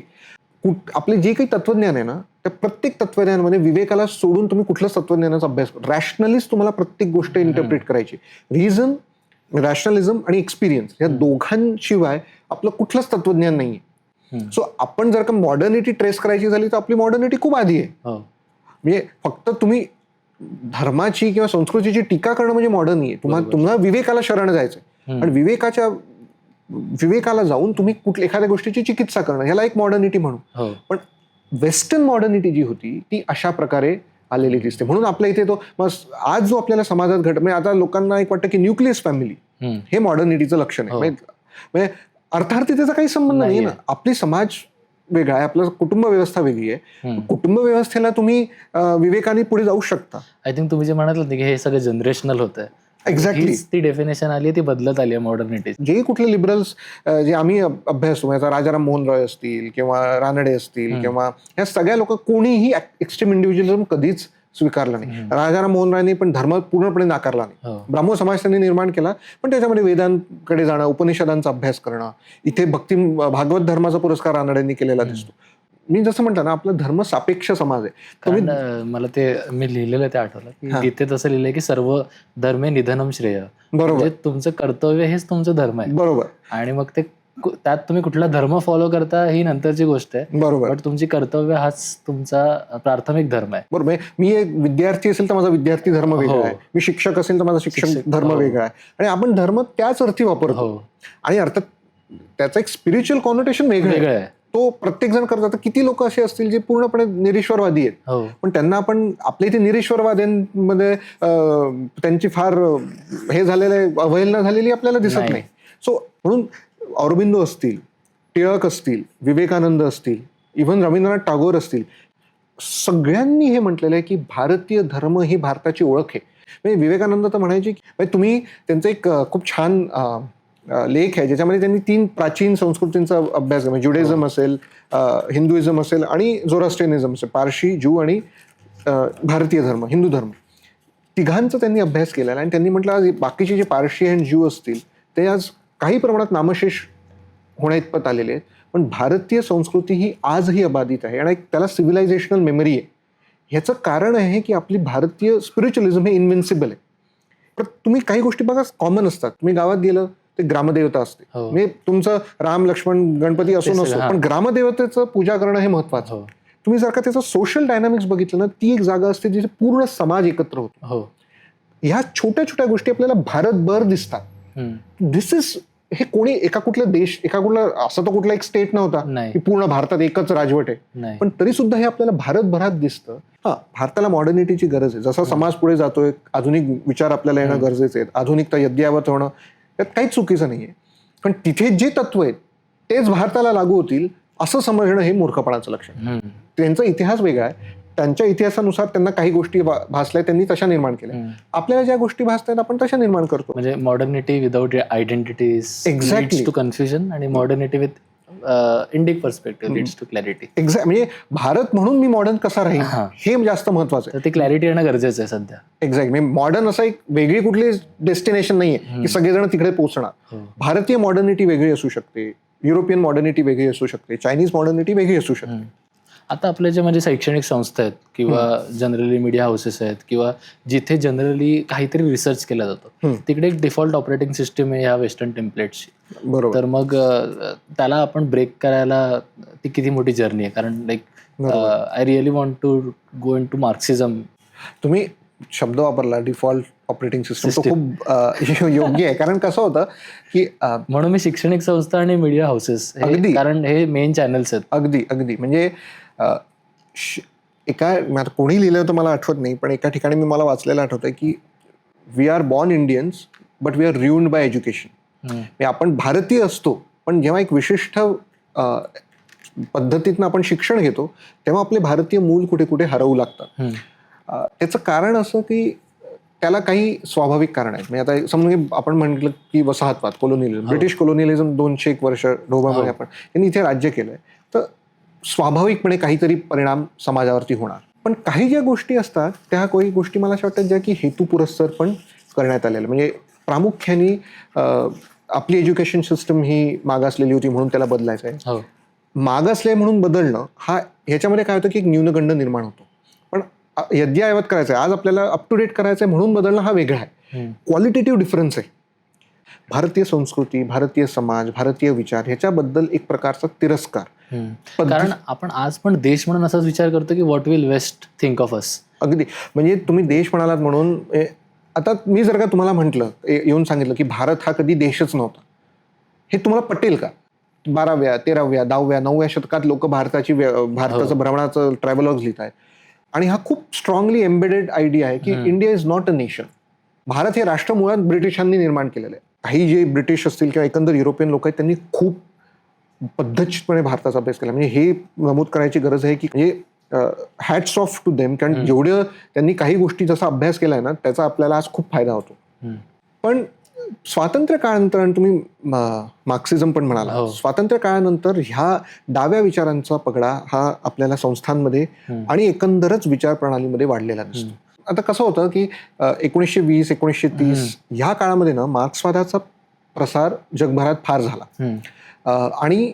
आपले जे काही तत्वज्ञान आहे ना, त्या प्रत्येक तत्वज्ञानामध्ये विवेकाला सोडून तुम्ही कुठल्याच तत्वज्ञानाचा अभ्यास करा. रॅशनलिस्ट तुम्हाला प्रत्येक गोष्ट इंटरप्रिट करायची. रिझन, रॅशनलिझम आणि एक्सपिरियन्स या दोघांशिवाय आपलं कुठलंच तत्वज्ञान नाहीये. सो आपण जर का मॉडर्निटी ट्रेस करायची झाली तर आपली मॉडर्निटी खूप आधी आहे. म्हणजे फक्त तुम्ही धर्माची किंवा संस्कृतीची टीका करणं म्हणजे मॉडर्न नाहीये. तुम्हाला विवेकाला शरण जायचंय आणि विवेकाला जाऊन तुम्ही कुठल्या एखाद्या गोष्टीची चिकित्सा करणं, ह्याला एक मॉडर्निटी म्हणू. पण वेस्टर्न मॉडर्निटी जी होती ती अशा प्रकारे आलेली दिसते. म्हणून आपल्या इथे तो आज जो आपल्याला समाजात म्हणजे आता लोकांना एक वाटतं की न्यूक्लियस फॅमिली हे मॉडर्निटीचं लक्षण आहे. म्हणजे अर्थार्थी त्याचा काही संबंध नाही ना. आपली समाज वेगळा आहे, आपलं कुटुंब व्यवस्था वेगळी आहे. कुटुंब व्यवस्थेला तुम्ही विवेकाने पुढे जाऊ शकता. आय थिंक तुम्ही जे म्हणाल की हे सगळं जनरेशनल होतं. एक्झॅक्टली ती डेफिनेशन आली, ती बदलत आली आहे मॉडर्निटी. जे कुठले लिबरल्स जे आम्ही अभ्यासतो, म्हणजे राजाराम मोहन रॉय असतील किंवा रानडे असतील किंवा ह्या सगळ्या लोक कोणीही एक्स्ट्रीम इंडिव्हिज्युअलिझम कधीच स्वीकारलं नाही. राजाराम मोहन रायने पण धर्म पूर्णपणे नाकारला नाही. ब्राह्मण समाज त्यांनी निर्माण केला, पण त्याच्यामध्ये वेदांकडे जाणं, उपनिषदांचा अभ्यास करणं, इथे भक्ती भागवत धर्माचा पुरस्कार रानडेंनी केलेला दिसतो. मी जसं म्हटलं ना, आपला धर्म सापेक्ष समाज आहे. मला ते मी लिहिलेलं ते आठवलं की गीतेत असं लिहिलंय की सर्व धर्मे निधनम श्रेय. बरोबर, तुमचं कर्तव्य हेच तुमचं धर्म आहे. बरोबर. आणि मग ते त्यात तुम्ही कुठला धर्म फॉलो करता ही नंतरची गोष्ट आहे. बरोबर. पण तुमची कर्तव्य हाच तुमचा प्राथमिक धर्म आहे. बरोबर. मी एक विद्यार्थी असेल तर माझा विद्यार्थी धर्म वेगळा आहे, मी शिक्षक असेल तर माझा शिक्षक धर्म वेगळा आहे. आणि आपण धर्म त्याच अर्थी वापरतो आणि अर्थात त्याचं एक स्पिरिच्युअल कॉनोटेशन वेगळं आहे. तो प्रत्येक जण करतात. किती लोक असे असतील जे पूर्णपणे निरीश्वरवादी आहेत, पण त्यांना आपण आपल्या इथे निरीश्वरवाद्यांमध्ये त्यांची फार हे झालेलं अवहेलना झालेली आपल्याला दिसत नाही. सो म्हणून ऑरोबिंदो असतील, टिळक असतील, विवेकानंद असतील, इव्हन रवींद्रनाथ टागोर असतील, सगळ्यांनी हे म्हटलेलं आहे की भारतीय धर्म ही भारताची ओळख आहे. म्हणजे विवेकानंद तर म्हणायचे की तुम्ही, त्यांचं एक खूप छान लेख आहे ज्याच्यामध्ये त्यांनी 3 प्राचीन संस्कृतींचा अभ्यास केला. ज्युडिझम असेल, हिंदुइझम असेल आणि झोरास्ट्रियनिझम असेल, पारशी, ज्यू आणि भारतीय धर्म, हिंदू धर्म, तिघांचा त्यांनी अभ्यास केलेला. आणि त्यांनी म्हटलं आज बाकीचे जे पारशी आणि ज्यू असतील ते आज काही प्रमाणात नामशेष होण्याइतपत आलेले आहेत, पण भारतीय संस्कृती ही आजही अबाधित आहे आणि त्याला सिव्हिलायझेशनल मेमरी आहे. ह्याचं कारण आहे की आपली भारतीय स्पिरिच्युअलिझम हे इन्व्हिन्सिबल आहे. पण तुम्ही काही गोष्टी बघा कॉमन असतात. तुम्ही गावात गेलं ते ग्रामदेवता असते, म्हणजे तुमचं राम, लक्ष्मण, गणपती असो नसो, पण ग्रामदेवतेचं पूजा करणं हे महत्वाचं. तुम्ही जर का त्याचं सोशल डायनामिक्स बघितलं ना, ती एक जागा असते जिथे पूर्ण समाज एकत्र होतो. ह्या छोट्या छोट्या गोष्टी आपल्याला भारतभर दिसतात. दिस इज, हे कोणी एका कुठला देश, एका कुठला असं तो कुठला एक स्टेट नव्हता की पूर्ण भारतात एकच राजवट आहे, पण तरी सुद्धा हे आपल्याला भारतभरात दिसतं. भारताला मॉडर्निटीची गरज आहे. जसा समाज पुढे जातोय, आधुनिक विचार आपल्याला येणं गरजेचे आहेत, आधुनिकता अद्ययावत होणं, त्यात काहीच चुकीचं नाहीये. पण तिथे जे तत्व आहेत तेच भारताला लागू होतील असं समजणं हे मूर्खपणाचं लक्षण आहे. त्यांचा इतिहास वेगळा आहे. त्यांच्या इतिहासानुसार त्यांना काही गोष्टी भासल्या, त्यांनी तशा निर्माण केल्या. आपल्याला ज्या गोष्टी भासतात आपण तशा निर्माण करतो. म्हणजे modernity without identity leads to confusion आणि modernity with Indic perspective leads to clarity. Exact. म्हणजे भारत म्हणून मी मॉडर्न कसा राहील हे जास्त महत्वाचं आहे. तर ती क्लॅरिटी येणं गरजेचं आहे सध्या. एक्झॅक्ट. म्हणजे मॉडर्न असं एक वेगळी कुठली डेस्टिनेशन नाहीये की सगळेजण तिकडे पोहोचणार. भारतीय मॉडर्निटी वेगळी असू शकते, युरोपियन मॉडर्निटी वेगळी असू शकते, चायनीज मॉडर्निटी वेगळी असू शकते. आता आपले जे म्हणजे शैक्षणिक संस्था आहेत किंवा जनरली मीडिया हाऊसेस आहेत किंवा जिथे जनरली काहीतरी रिसर्च केला जातो तिकडे एक डिफॉल्ट ऑपरेटिंग सिस्टम आहे ह्या वेस्टर्न टेम्पलेट्सची. बरोबर. तर मग त्याला आपण ब्रेक करायला ती किती मोठी जर्नी आहे. कारण like I really want to go into Marxism. तुम्ही शब्द वापरला डिफॉल्ट ऑपरेटिंग सिस्टम, तो खूप योग्य आहे. कारण कसं होतं की म्हणून मी शैक्षणिक संस्था आणि मीडिया हाऊसेस कारण हे मेन चॅनल्स आहेत. अगदी म्हणजे आता कोणी लिहिलं होतं मला आठवत नाही, पण एका ठिकाणी मी मला वाचलेलं आठवतंय की we are born Indians but we are ruined by education. म्हणजे आपण भारतीय असतो पण जेव्हा एक विशिष्ट पद्धतीतनं आपण शिक्षण घेतो तेव्हा आपले भारतीय मूल कुठे कुठे हरवू लागतात. त्याचं कारण असं की त्याला काही स्वाभाविक कारण आहेत. म्हणजे आता समजून आपण म्हटलं की वसाहतवाद, कोलोनियलिझम, ब्रिटिश कोलोनियलिझम 201 वर्ष ढोबळमाने आपण त्यांनी इथे राज्य केलंय, तर स्वाभाविकपणे काहीतरी परिणाम समाजावरती होणार. पण काही ज्या गोष्टी असतात त्या काही गोष्टी मला असं वाटतं ज्या की हेतुपुरस्सर पण करण्यात आलेल्या. म्हणजे प्रामुख्याने आपली एज्युकेशन सिस्टम ही मागासलेली होती म्हणून त्याला बदलायचं आहे. मागासले म्हणून बदलणं हा ह्याच्यामध्ये काय होतं की एक न्यूनगंड निर्माण होतो. पण यद्यावत करायचं आहे, आज आपल्याला अप टू डेट करायचं आहे म्हणून बदलणं हा वेगळा आहे. क्वालिटेटिव्ह डिफरन्स आहे. भारतीय संस्कृती, भारतीय समाज, भारतीय विचार ह्याच्याबद्दल एक प्रकारचा तिरस्कार. कारण आपण आज पण देश म्हणून असाच विचार करतो की what will West think of us. अगदी. म्हणजे तुम्ही देश म्हणालात म्हणून आता मी जर का तुम्हाला म्हटलं, येऊन सांगितलं की भारत हा कधी देशच नव्हता, हे तुम्हाला पटेल का? 12व्या, 13व्या, 10व्या, 9व्या शतकात लोक भारताचं भ्रमणाचं ट्रॅव्हलॉग्स लिहित आहेत आणि हा खूप स्ट्रॉंगली एम्बेडेड आयडिया आहे की India is not a nation. Bharat हे राष्ट्र मुळात ब्रिटिशांनी निर्माण केलेलं आहे. काही जे ब्रिटिश असतील किंवा एकंदर युरोपियन लोक आहेत त्यांनी खूप पद्धतशीरपणे भारताचा अभ्यास केला. म्हणजे हे नमूद करायची गरज आहे की म्हणजे हॅट्स ऑफ टू देम. कारण जेवढं त्यांनी काही गोष्टी जसा अभ्यास केलाय ना त्याचा आपल्याला आज खूप फायदा होतो. पण स्वातंत्र्य काळानंतर तुम्ही मार्क्सिझम पण म्हणाला, स्वातंत्र्य काळानंतर ह्या डाव्या विचारांचा पगडा हा आपल्याला संस्थांमध्ये आणि एकंदरच विचार प्रणालीमध्ये वाढलेला दिसतो. आता कसं होतं की 1920, 1930 ह्या काळामध्ये ना मार्क्सवादाचा प्रसार जगभरात फार झाला आणि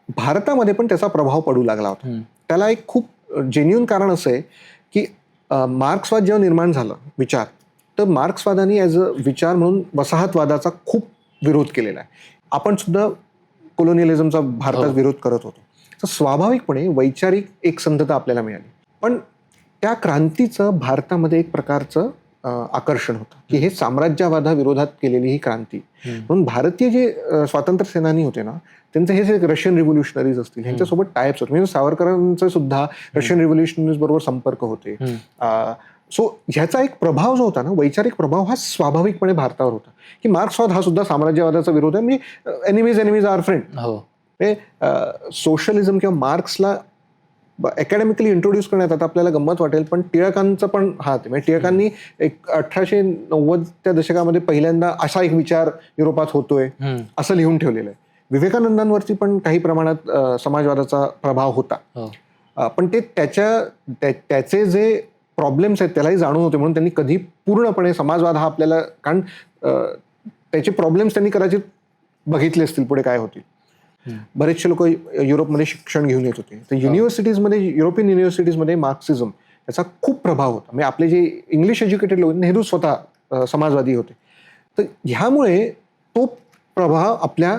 भारतामध्ये पण त्याचा प्रभाव पडू लागला होता. त्याला एक खूप जेन्युइन कारण असं आहे की मार्क्सवाद जेव्हा निर्माण झालं विचार, तर मार्क्सवादानी ॲज अ विचार म्हणून वसाहतवादाचा खूप विरोध केलेला आहे. आपण सुद्धा कोलोनियलिझमचा भारतात विरोध करत होतो. तर स्वाभाविकपणे वैचारिक एकसंधता आपल्याला मिळाली. पण त्या क्रांतीचं भारतामध्ये एक प्रकारचं आकर्षण होतं की हे साम्राज्यवादाविरोधात केलेली ही क्रांती. म्हणून भारतीय जे स्वातंत्र्य सेनानी होते ना त्यांचे हे जे रशियन रिव्होल्युशनरीज असतील ह्यांच्यासोबत टायप्स होते. म्हणजे सावरकरांचे सुद्धा रशियन रिव्होल्युशनरीज बरोबर संपर्क होते. सो ह्याचा एक प्रभाव जो होता ना, वैचारिक प्रभाव हा स्वाभाविकपणे भारतावर होता की मार्क्सवाद हा सुद्धा साम्राज्यवादाचा विरोध आहे. म्हणजे एनिमीज आर फ्रेंड. सोशलिझम किंवा मार्क्सला अकॅडमिकली इंट्रोड्यूस करण्यात आता आपल्याला गंमत वाटेल, पण टिळकांचं पण हात आहे. म्हणजे टिळकांनी 1890च्या दशकामध्ये पहिल्यांदा असा एक विचार युरोपात होतोय असं लिहून ठेवलेलं आहे. विवेकानंदांवरती पण काही प्रमाणात समाजवादाचा प्रभाव होता. पण ते त्याचे जे प्रॉब्लेम्स आहेत त्यालाही जाणून होते म्हणून त्यांनी कधी पूर्णपणे समाजवाद हा आपल्याला, कारण त्याचे प्रॉब्लेम्स त्यांनी कदाचित बघितले असतील पुढे काय होतील. बरेचसे लोक युरोपमध्ये शिक्षण घेऊन येत होते. तर युनिव्हर्सिटीजमध्ये, युरोपियन युनिव्हर्सिटीजमध्ये मार्क्सिझम याचा खूप प्रभाव होता. म्हणजे आपले जे इंग्लिश एज्युकेटेड लोक, नेहरू स्वतः समाजवादी होते. तर ह्यामुळे तो प्रभाव आपल्या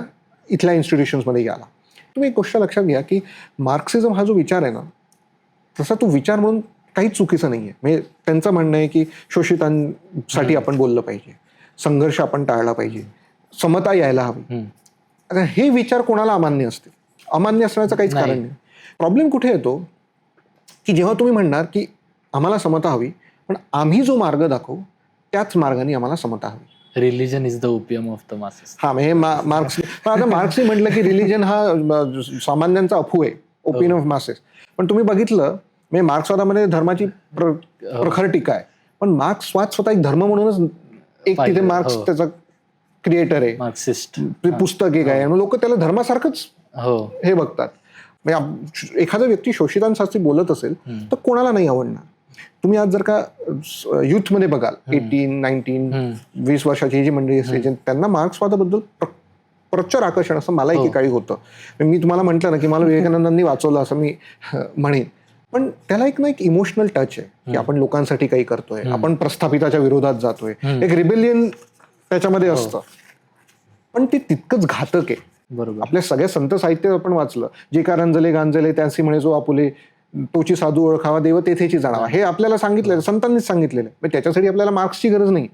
इथल्या इन्स्टिट्यूशन्समध्ये आला. तुम्ही एक गोष्ट लक्षात घ्या की मार्क्सिझम हा जो विचार आहे ना, तसा तो विचार म्हणून काहीच चुकीचं नाही आहे. म्हणजे त्यांचं म्हणणं आहे की शोषितांसाठी आपण बोललं पाहिजे, संघर्ष आपण टाळला पाहिजे, समता यायला हवी. आता हे विचार कोणाला अमान्य असते? अमान्य असण्याचं काहीच कारण नाही. प्रॉब्लेम कुठे येतो की जेव्हा तुम्ही म्हणणार की आम्हाला समता हवी पण आम्ही जो मार्ग दाखवू त्याच मार्गाने आम्हाला समता हवी. Religion is the opium of the masses. हा म्हणजे मार्क्स, आता मार्क्सने म्हटलं की रिलिजन हा सामान्यांचा अफू आहे, ओपिनियन ऑफ मासेस. पण तुम्ही बघितलं म्हणजे मार्क्सवादामध्ये धर्माची प्रखर टीका आहे, पण मार्क्सवाद स्वतः एक धर्म म्हणूनच एक तिथे मार्क्स त्याचा क्रिएटर आहे, मार्क्सिस्ट पुस्तक एक आहे आणि लोक त्याला धर्मासारखंच हे बघतात. म्हणजे एखादा व्यक्ती शोषितांसाठी बोलत असेल तर कोणाला नाही आवडणार. तुम्ही आज जर का युथमध्ये बघाल 18-19 20 वर्षाची जी मंडळी असेल त्यांना मार्क्सवादाबद्दल प्रचंड आकर्षण असं मला एकेकाळी होतं. मी तुम्हाला म्हटलं ना की मला विवेकानंदांनी वाचवलं असं मी म्हणेन, पण त्याला एक ना एक इमोशनल टच आहे की आपण लोकांसाठी काही करतोय, आपण प्रस्थापिताच्या विरोधात जातोय, एक रिबेलियन त्याच्यामध्ये असतं. पण ते तितकंच घातक आहे. बरोबर. आपल्या सगळ्या संत साहित्य आपण वाचलं, जे का रंजले गांजले त्यासी म्हणे जो आपुले, तोची साधू ओळखावा देव तेथेची जाणावा, हे आपल्याला सांगितलेलं, संतांनीच सांगितलेलं आहे. त्याच्यासाठी आपल्याला मार्क्सची गरज नाही.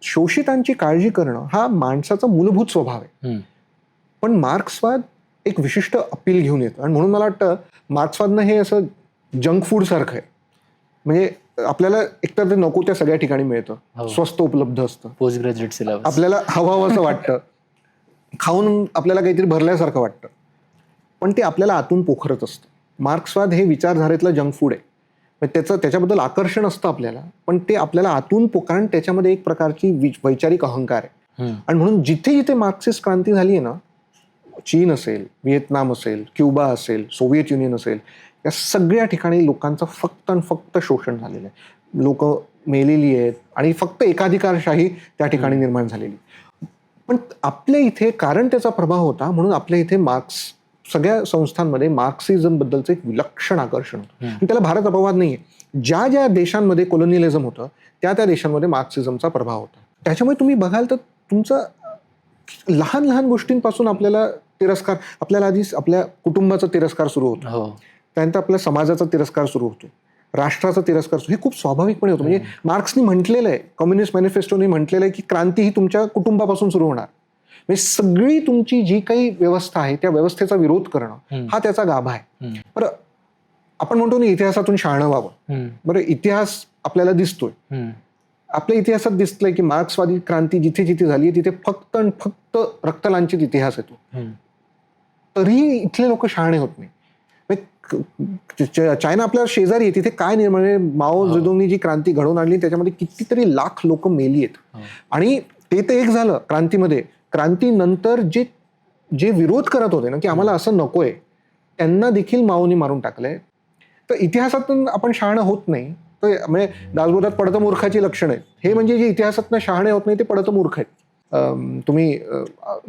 शोषितांची काळजी करणं हा माणसाचा मूलभूत स्वभाव आहे. पण मार्क्सवाद एक विशिष्ट अपील घेऊन येतो आणि म्हणून मला वाटतं मार्क्सवादनं हे असं जंक फूड सारखं आहे. म्हणजे आपल्याला एकतर ते नको त्या सगळ्या ठिकाणी मिळतं, स्वस्त उपलब्ध असतं, पोस्ट ग्रॅज्युएट सिलेबस आपल्याला हवं असं वाटतं, खाऊन आपल्याला काहीतरी भरल्यासारखं वाटतं, पण ते आपल्याला आतून पोखरत असतं. मार्क्सवाद हे विचारधारेतलं जंक फूड आहे. त्याच्याबद्दल आकर्षण असतं आपल्याला, पण ते आपल्याला आतून कारण त्याच्यामध्ये एक प्रकारची वैचारिक अहंकार आहे. आणि म्हणून जिथे जिथे मार्क्सिस्ट क्रांती झाली आहे ना, चीन असेल, व्हिएतनाम असेल, क्युबा असेल, सोव्हिएत युनियन असेल, या सगळ्या ठिकाणी लोकांचं फक्त आणि फक्त शोषण झालेलं आहे. लोक मेलेली आहेत आणि फक्त एकाधिकारशाही त्या ठिकाणी निर्माण झालेली. पण आपल्या इथे कारण त्याचा प्रभाव होता म्हणून आपल्या इथे सगळ्या संस्थांमध्ये मार्क्सिझम बद्दलचं एक विलक्षण आकर्षण होतं. आणि त्याला भारत अपवाद नाहीये. ज्या ज्या देशांमध्ये कोलोनियलिझम होतं त्या त्या देशांमध्ये मार्क्सिझमचा प्रभाव होता. त्याच्यामुळे तुम्ही बघाल तर तुमचं लहान लहान गोष्टींपासून आपल्याला तिरस्कार, आपल्याला आधी आपल्या कुटुंबाचा तिरस्कार सुरू होतो, त्यानंतर आपल्या समाजाचा तिरस्कार सुरू होतो, राष्ट्राचा तिरस्कार हे खूप स्वाभाविकपणे होतं. म्हणजे मार्क्सनी म्हटलेलं आहे, कम्युनिस्ट मॅनिफेस्टोनी म्हटलेलं आहे की क्रांती ही तुमच्या कुटुंबापासून सुरू होणार. म्हणजे सगळी तुमची जी काही व्यवस्था आहे त्या व्यवस्थेचा विरोध करणं हा त्याचा गाभा आहे. बरं, आपण म्हणतो ना इतिहासातून शहाणं व्हावं. बरं, इतिहास आपल्याला दिसतोय, आपल्या इतिहासात दिसतंय की मार्क्सवादी क्रांती जिथे जिथे झाली तिथे फक्त आणि फक्त रक्तलांछित इतिहास येतो. तरीही इथले लोक शहाणे होत नाही. चायना आपल्या शेजारी आहे, तिथे काय निर्माण, माओ जेदुंगनी जी क्रांती घडवून आणली त्याच्यामध्ये कितीतरी लाख लोक मेली आहेत. आणि ते तर एक झालं क्रांतीमध्ये. क्रांतीनंतर जे विरोध करत होते ना की आम्हाला असं नकोय, त्यांना देखील माओनी मारून टाकलंय. तर इतिहासातून आपण शहाणं होत नाही. तर म्हणजे दासबोधात पडतं मूर्खाची लक्षणं आहेत. हे म्हणजे जे इतिहासातनं शहाणे होत नाही ते पडतं मूर्ख आहेत. तुम्ही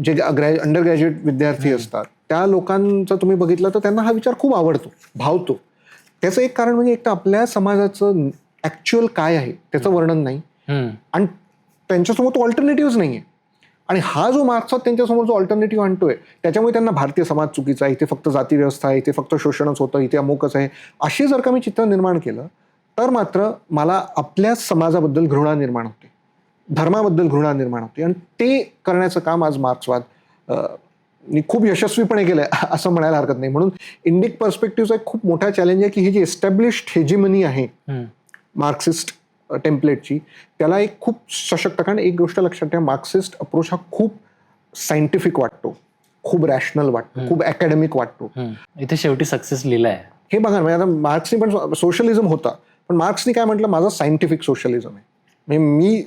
जे अंडर ग्रॅज्युएट विद्यार्थी असतात त्या लोकांचं तुम्ही बघितलं तर त्यांना हा विचार खूप आवडतो, भावतो. त्याचं एक कारण म्हणजे एक तर आपल्या समाजाचं ऍक्च्युअल काय आहे त्याचं वर्णन नाही आणि त्यांच्यासमोर तो ऑल्टरनेटिव्ह नाहीये. आणि हा जो मार्क्सवाद त्यांच्यासमोर जो ऑल्टरनेटिव्ह आणतोय त्याच्यामुळे त्यांना भारतीय समाज चुकीचा आहे, इथे फक्त जाती व्यवस्था आहे, इथे फक्त शोषणच होतं, इथे अमुकच आहे, अशी जर का मी चित्र निर्माण केलं तर मात्र मला आपल्या समाजाबद्दल घृणा निर्माण होते, धर्माबद्दल घृणा निर्माण होते. आणि ते करण्याचं काम आज मार्क्सवाद खूप यशस्वीपणे केलंय असं म्हणायला हरकत नाही. म्हणून इंडिक पर्स्पेक्टिव्हचा एक खूप मोठा चॅलेंज आहे की ही जी एस्टॅब्लिश्ड हेजिमनी आहे मार्क्सिस्ट टेम्पलेटची, त्याला एक खूप सशक्त, कारण एक गोष्ट लक्षात ठेवा, मार्क्सिस्ट अप्रोच हा खूप सायंटिफिक वाटतो, खूप रॅशनल वाटतो, खूप अकॅडमिक वाटतो. इथे शेवटी सक्सेस लिहिलाय हे बघा. म्हणजे आता मार्क्सनी पण सोशलिझम होता, पण मार्क्सनी काय म्हटलं, माझा सायंटिफिक सोशलिझम आहे, म्हणजे मी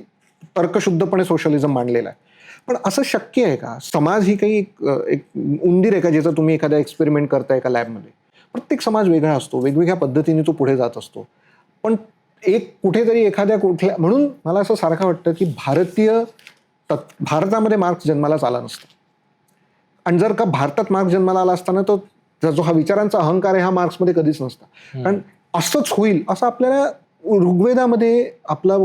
तर्कशुद्धपणे सोशलिझम मांडलेला आहे. पण असं शक्य आहे का? समाज ही काही एक उंदीर आहे का ज्याचा तुम्ही एखादा एक्सपेरिमेंट करताय एका लॅबमध्ये? प्रत्येक समाज वेगळा असतो, वेगवेगळ्या पद्धतीने तो पुढे जात असतो. पण एक कुठेतरी कुठल्या, म्हणून मला असं सारखं वाटतं की भारतामध्ये मार्क्स जन्मालाच आला नसता. आणि जर का भारतात मार्क्स जन्माला आला असताना तो जो हा विचारांचा अहंकार आहे हा मार्क्समध्ये कधीच नसता. कारण असंच होईल असं आपल्याला ऋग्वेदामध्ये, आपला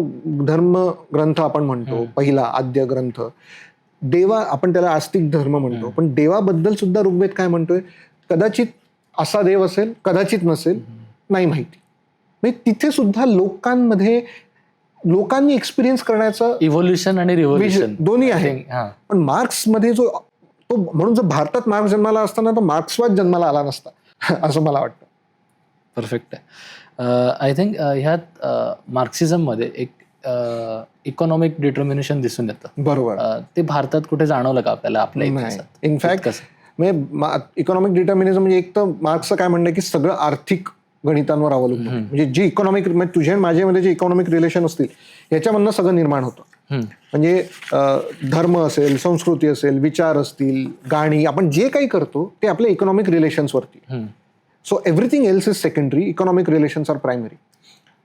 धर्म ग्रंथ आपण म्हणतो पहिला आद्य ग्रंथ, देवा आपण त्याला आस्तिक धर्म म्हणतो, पण देवाबद्दल सुद्धा ऋग्वेद काय म्हणतोय, कदाचित असा देव असेल, कदाचित नसेल, नाही माहिती. म्हणजे तिथे सुद्धा लोकांनी एक्सपिरियन्स करण्याचं इव्होल्युशन आणि रिव्होल्युशन दोन्ही आहे. पण मार्क्समध्ये तो म्हणून जर भारतात मार्क्स जन्माला असताना तर मार्क्सवाद जन्माला आला नसता असं मला वाटतं. परफेक्ट आहे. आय थिंक ह्यात मार्क्सिझममध्ये एक इकॉनॉमिक डिटर्मिनेशन दिसून येतं. बरोबर. ते भारतात कुठे जाणवलं का आपल्याला आपल्या नाही. इतिहासात? इनफॅक्ट म्हणजे इकॉनॉमिक डिटर्मिनिझम म्हणजे एक तर मार्क्सचं काय म्हणणं की सगळं आर्थिक गणितांवर अवलंबून म्हणजे जे इकॉनॉमिक तुझ्या माझ्यामध्ये जे इकॉनॉमिक रिलेशन असतील याच्यामधनं सगळं निर्माण होतं. म्हणजे धर्म असेल, संस्कृती असेल, विचार असतील, गाणी, आपण जे काही करतो ते आपल्या इकॉनॉमिक रिलेशन्सवरती. So everything else is secondary, economic relations are primary.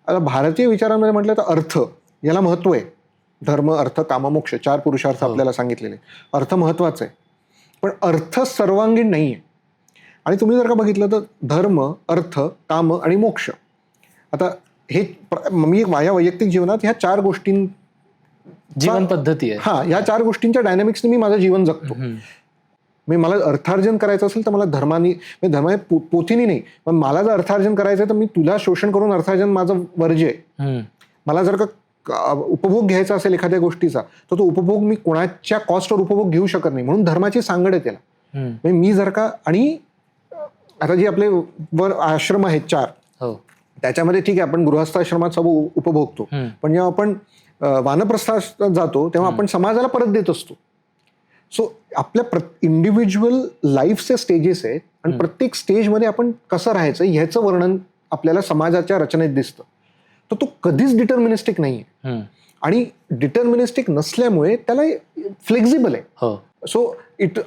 आता भारतीय विचारांमध्ये म्हटलं तर अर्थ याला महत्व आहे. धर्म, अर्थ, काम, मोक्ष 4 पुरुषार्थ आपल्याला सांगितलेले. अर्थ महत्वाचा आहे, पण अर्थ सर्वांगीण नाही आहे. आणि तुम्ही जर का बघितलं तर धर्म, अर्थ, काम आणि मोक्ष, आता हे मी माझ्या वैयक्तिक जीवनात ह्या 4 गोष्टीं जीवन पद्धती आहे. ह्या 4 गोष्टींच्या डायनॅमिक्सने मी माझं जीवन जगतो. मी मला अर्थार्जन करायचं असेल तर मला धर्मानी पोथीनी नाही, पण मला जर अर्थार्जन करायचं तर मी तुला शोषण करून अर्थार्जन माझं वर्ज्य आहे. मला जर का उपभोग घ्यायचा असेल एखाद्या गोष्टीचा तर तो उपभोग मी कोणाच्या कॉस्टवर उपभोग घेऊ शकत नाही, म्हणून धर्माची सांगड आहे त्याला. म्हणजे मी जर का, आणि आता जे आपले वर आश्रम आहेत 4, त्याच्यामध्ये ठीक आहे आपण गृहस्थाश्रमात सब उपभोगतो, पण जेव्हा आपण वानप्रस्थात जातो तेव्हा आपण समाजाला परत देत असतो. सो आपल्या इंडिव्हिज्युअल लाईफचे स्टेजेस आहेत आणि प्रत्येक स्टेजमध्ये आपण कसं राहायचं ह्याचं वर्णन आपल्याला समाजाच्या रचनेत दिसतं. तर तो कधीच डिटर्मिनिस्टिक नाहीये आणि डिटर्मिनिस्टिक नसल्यामुळे त्याला फ्लेक्झिबल आहे. सो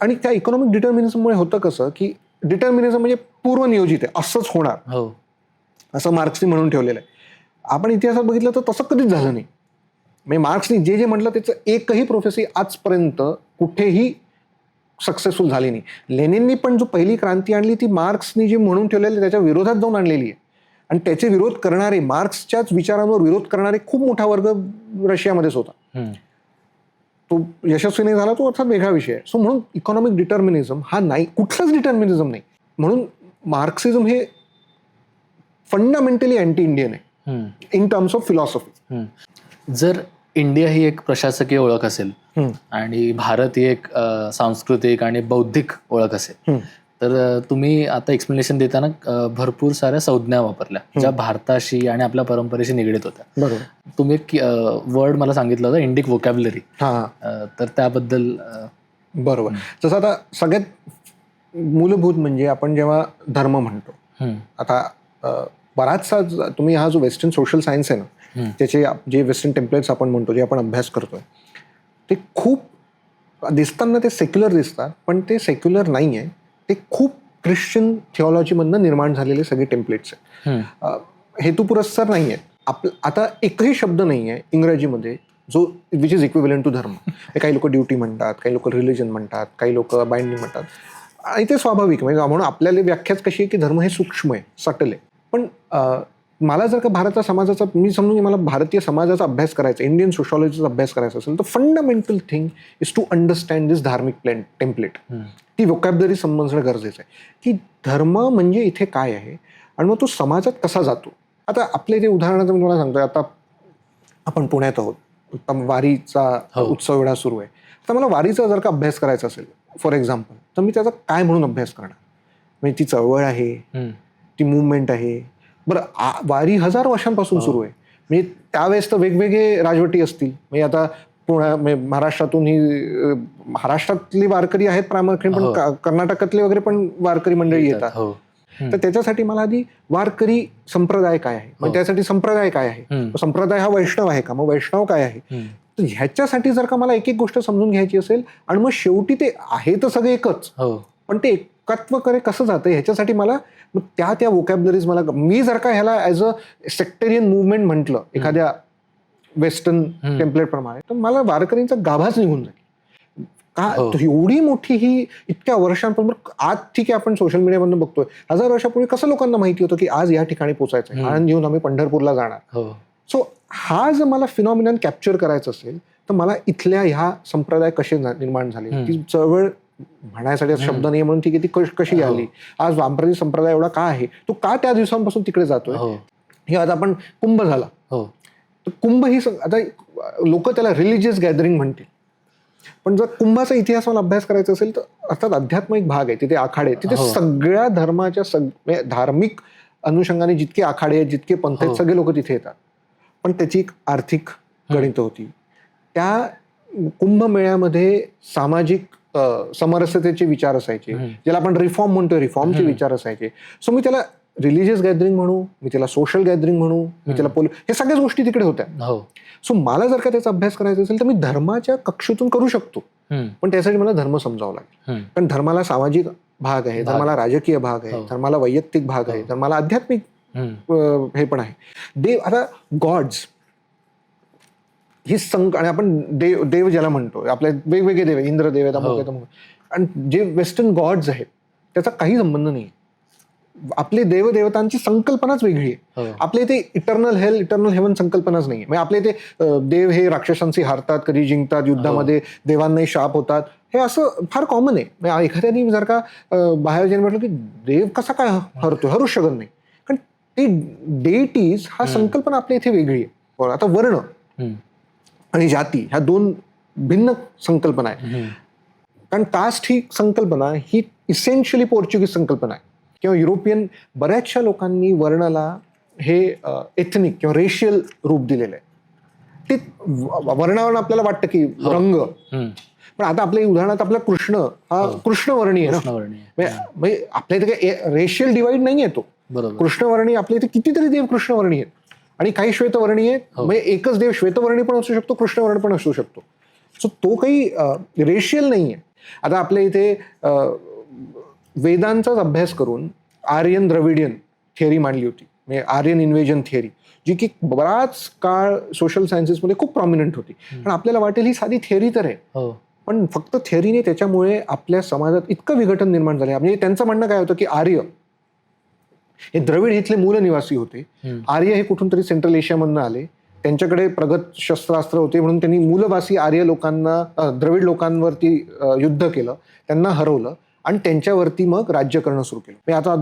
आणि त्या इकॉनॉमिक डिटर्मिनिझममुळे होतं कसं की डिटर्मिनिझम म्हणजे पूर्वनियोजित आहे, असंच होणार असं मार्क्सनी म्हणून ठेवलेलं आहे. आपण इतिहासात बघितलं तर तसं कधीच झालं नाही. म्हणजे मार्क्सनी जे जे म्हटलं त्याचं एकही प्रोफेसी आजपर्यंत कुठेही सक्सेसफुल झाली नाही. लेनिननी पण जो पहिली क्रांती आणली ती मार्क्सनी जी म्हणून ठेवलेली त्याच्या विरोधात जाऊन आणलेली आहे. आणि त्याचे विरोध करणारे, मार्क्सच्याच विचारांवर विरोध करणारे खूप मोठा वर्ग रशियामध्येच होता. तो यशस्वी नाही झाला, तो अर्थात वेगळा विषय आहे. सो म्हणून इकॉनॉमिक डिटर्मिनिझम हा नाही, कुठलंच डिटर्मिनिझम नाही. म्हणून मार्क्सिझम हे फंडामेंटली अँटी इंडियन आहे इन टर्म्स ऑफ फिलॉसॉफी. जर इंडिया ही एक प्रशासकीय ओळख असेल आणि भारत ही एक सांस्कृतिक आणि बौद्धिक ओळख असेल, तर तुम्ही आता एक्सप्लेनेशन देताना भरपूर साऱ्या संज्ञा वापरल्या ज्या भारताशी आणि आपल्या परंपरेशी निगडीत होत्या. बरोबर. तुम्ही एक वर्ड मला सांगितलं होतं, इंडिक व्होकॅब्युलरी. तर त्याबद्दल. बरोबर. जसं आता सगळ्यात मूलभूत म्हणजे आपण जेव्हा धर्म म्हणतो, आता बराचसा तुम्ही हा जो वेस्टर्न सोशल सायन्स आहे ना, त्याचे जे वेस्टर्न टेम्पलेट्स आपण म्हणतो, जे आपण अभ्यास करतोय, ते खूप दिसताना ते सेक्युलर दिसतात, पण ते सेक्युलर नाही आहे. ते खूप ख्रिश्चन थिओलॉजीमधनं निर्माण झालेले सगळे टेम्पलेट्स आहेत. हेतुपुरस्सर नाही आहेत. आता एकही शब्द नाही आहे इंग्रजीमध्ये जो विच इज इक्विव्हलंट टू धर्म. काही लोक ड्युटी म्हणतात, काही लोक रिलिजन म्हणतात, काही लोक बाइंडिंग म्हणतात, आणि ते स्वाभाविक. म्हणजे म्हणून आपल्याला व्याख्याच कशी आहे की धर्म हे सूक्ष्म आहे, सटल आहे. पण मला जर का भारताच्या समाजाचा, मी समजून मला भारतीय समाजाचा अभ्यास करायचा, इंडियन सोशॉलॉजीचा अभ्यास करायचा असेल तर fundamental thing is to understand this धार्मिक टेम्पलेट. ती व्होकॅब्युलरी समजणं गरजेचं आहे की धर्म म्हणजे इथे काय आहे आणि मग तो समाजात कसा जातो. आता आपले जे उदाहरणार्थ मी तुम्हाला सांगतोय, आता आपण पुण्यात आहोत, वारीचा उत्सव वेळा सुरू आहे. तर मला वारीचा जर का अभ्यास करायचा असेल फॉर एक्झाम्पल, तर मी त्याचा काय म्हणून अभ्यास करणार. म्हणजे ती चळवळ आहे, ती मुवमेंट आहे. बरं, वारी 1000 वर्षांपासून सुरू आहे. म्हणजे त्यावेळेस तर वेगवेगळे राजवटी असतील. म्हणजे आता महाराष्ट्रातून ही महाराष्ट्रातली वारकरी आहेत प्रामुख्याने, पण कर्नाटकातले वगैरे पण वारकरी मंडळी येतात. तर त्याच्यासाठी मला आधी वारकरी संप्रदाय काय आहे, मग त्यासाठी संप्रदाय काय आहे, संप्रदाय हा वैष्णव आहे का, मग वैष्णव काय आहे. तर ह्याच्यासाठी जर का मला एक एक गोष्ट समजून घ्यायची असेल, आणि मग शेवटी ते आहे तर सगळे एकच, पण ते एकत्व करे कसं जातं ह्याच्यासाठी मला त्या व्होकॅब्युलरीज मला, मी जर का ह्याला ॲज अ सेक्टेरियन मुवमेंट म्हटलं एखाद्या वेस्टर्न टेम्पलेट प्रमाणे, तर मला वारकरींचा गाभाच निघून जाईल. का एवढी मोठी ही इतक्या वर्षांपासून, आज ठीक आहे आपण सोशल मीडियामधून बघतोय, 1000 वर्षापूर्वी कसं लोकांना माहिती होतं की आज या ठिकाणी पोहोचायचं, आनंद घेऊन आम्ही पंढरपूरला जाणार. सो हा जर मला फिनॉमिनन कॅप्चर करायचा असेल तर मला इथल्या ह्या संप्रदाय कसे निर्माण झाले, ती चळवळ म्हणायसाठी शब्द नाही म्हणून ठीक आहे, ती कशी आली, आज वामप्रती संप्रदाय एवढा का आहे, तो का त्या दिवसांपासून तिकडे जातोय. हे आता आपण कुंभ झाला, तर कुंभ ही आता लोक त्याला रिलिजियस गॅदरिंग म्हणतील, पण जर कुंभाचा इतिहास मला अभ्यास करायचा असेल तर अर्थात अध्यात्मिक भाग आहे, तिथे आखाडे, तिथे सगळ्या धर्माच्या धार्मिक अनुषंगाने जितके आखाडे आहेत, जितके पंथ आहेत, सगळे लोक तिथे येतात. पण त्याची एक आर्थिक गणितं होती. त्या कुंभमेळ्यामध्ये सामाजिक समरसतेचे विचार असायचे, ज्याला आपण रिफॉर्म म्हणतोय, रिफॉर्मचे विचार असायचे. सो मी त्याला रिलिजियस गॅदरिंग म्हणू, मी त्याला सोशल गॅदरिंग म्हणू, मी त्याला हे सगळ्याच गोष्टी तिकडे होत्या. सो मला जर का त्याचा अभ्यास करायचा असेल तर मी धर्माच्या कक्षेतून करू शकतो, पण त्यासाठी मला धर्म समजावा लागेल. कारण धर्माला सामाजिक भाग आहे, धर्माला राजकीय भाग आहे, धर्माला वैयक्तिक भाग आहे, धर्माला आध्यात्मिक हे पण आहे. देव, आता गॉड्स ही आणि आपण देव ज्याला म्हणतो, आपले वेगवेगळे देव, इंद्रदेव आहेत, अमुक आहेत, आणि जे वेस्टर्न गॉड्स आहेत त्याचा काही संबंध नाही. आपले देवदेवतांची संकल्पनाच वेगळी आहे. आपल्या इथे इटर्नल हेल, इटर्नल हेवन संकल्पनाच नाहीये. म्हणजे आपल्या इथे देव हे राक्षसांशी हारतात, कधी जिंकतात, युद्धामध्ये देवांनाही शाप होतात, हे असं फार कॉमन आहे. म्हणजे एखाद्याने जर का बाहेर जाऊन म्हटलं की देव कसा काय हरतो, हरूच शकत नाही. कारण ते डेटीज हा संकल्पना आपल्या इथे वेगळी आहे. आता वर्ण आणि जाती ह्या दोन भिन्न संकल्पना आहे. कारण कास्ट ही संकल्पना ही इसेन्शियली पोर्चुगीज संकल्पना आहे किंवा युरोपियन बऱ्याचशा लोकांनी वर्णाला हे एथनिक किंवा रेशियल रूप दिलेलं आहे. ते वर्णावरून आपल्याला वाटतं की रंग, पण आता आपल्या उदाहरणार्थ आपला कृष्ण हा कृष्णवर्णीय आहे ना, म्हणजे आपल्या इथे काही रेशियल डिवाइड नाही आहे. तो कृष्णवर्णीय, आपल्या इथे कितीतरी देव कृष्णवर्णीय आहेत आणि काही श्वेतवर्णीय आहेत. म्हणजे एकच देव श्वेतवर्णी पण असू शकतो, कृष्णवर्ण पण असू शकतो. सो तो काही रेशियल नाही आहे. आता आपल्या इथे वेदांचाच अभ्यास करून आर्यन द्रविडियन थिअरी मांडली होती, म्हणजे आर्यन इन्व्हेजन थिअरी, जी की बराच काळ सोशल सायन्सेसमध्ये खूप प्रॉमिनंट होती. पण आपल्याला वाटेल ही साधी थिअरी तर आहे, पण फक्त थिअरीने त्याच्यामुळे आपल्या समाजात इतकं विघटन निर्माण झालं. म्हणजे त्यांचं म्हणणं काय होतं की आर्य हे द्रविड इथले मूल निवासी होते, आर्य हे कुठून तरी सेंट्रल एशियामधून आले, त्यांच्याकडे प्रगत शस्त्रास्त्र होते, म्हणून त्यांनी मूलवासी आर्य लोकांना, द्रविड लोकांवरती युद्ध केलं, त्यांना हरवलं आणि त्यांच्यावरती मग राज्य करणं सुरू केलं. आता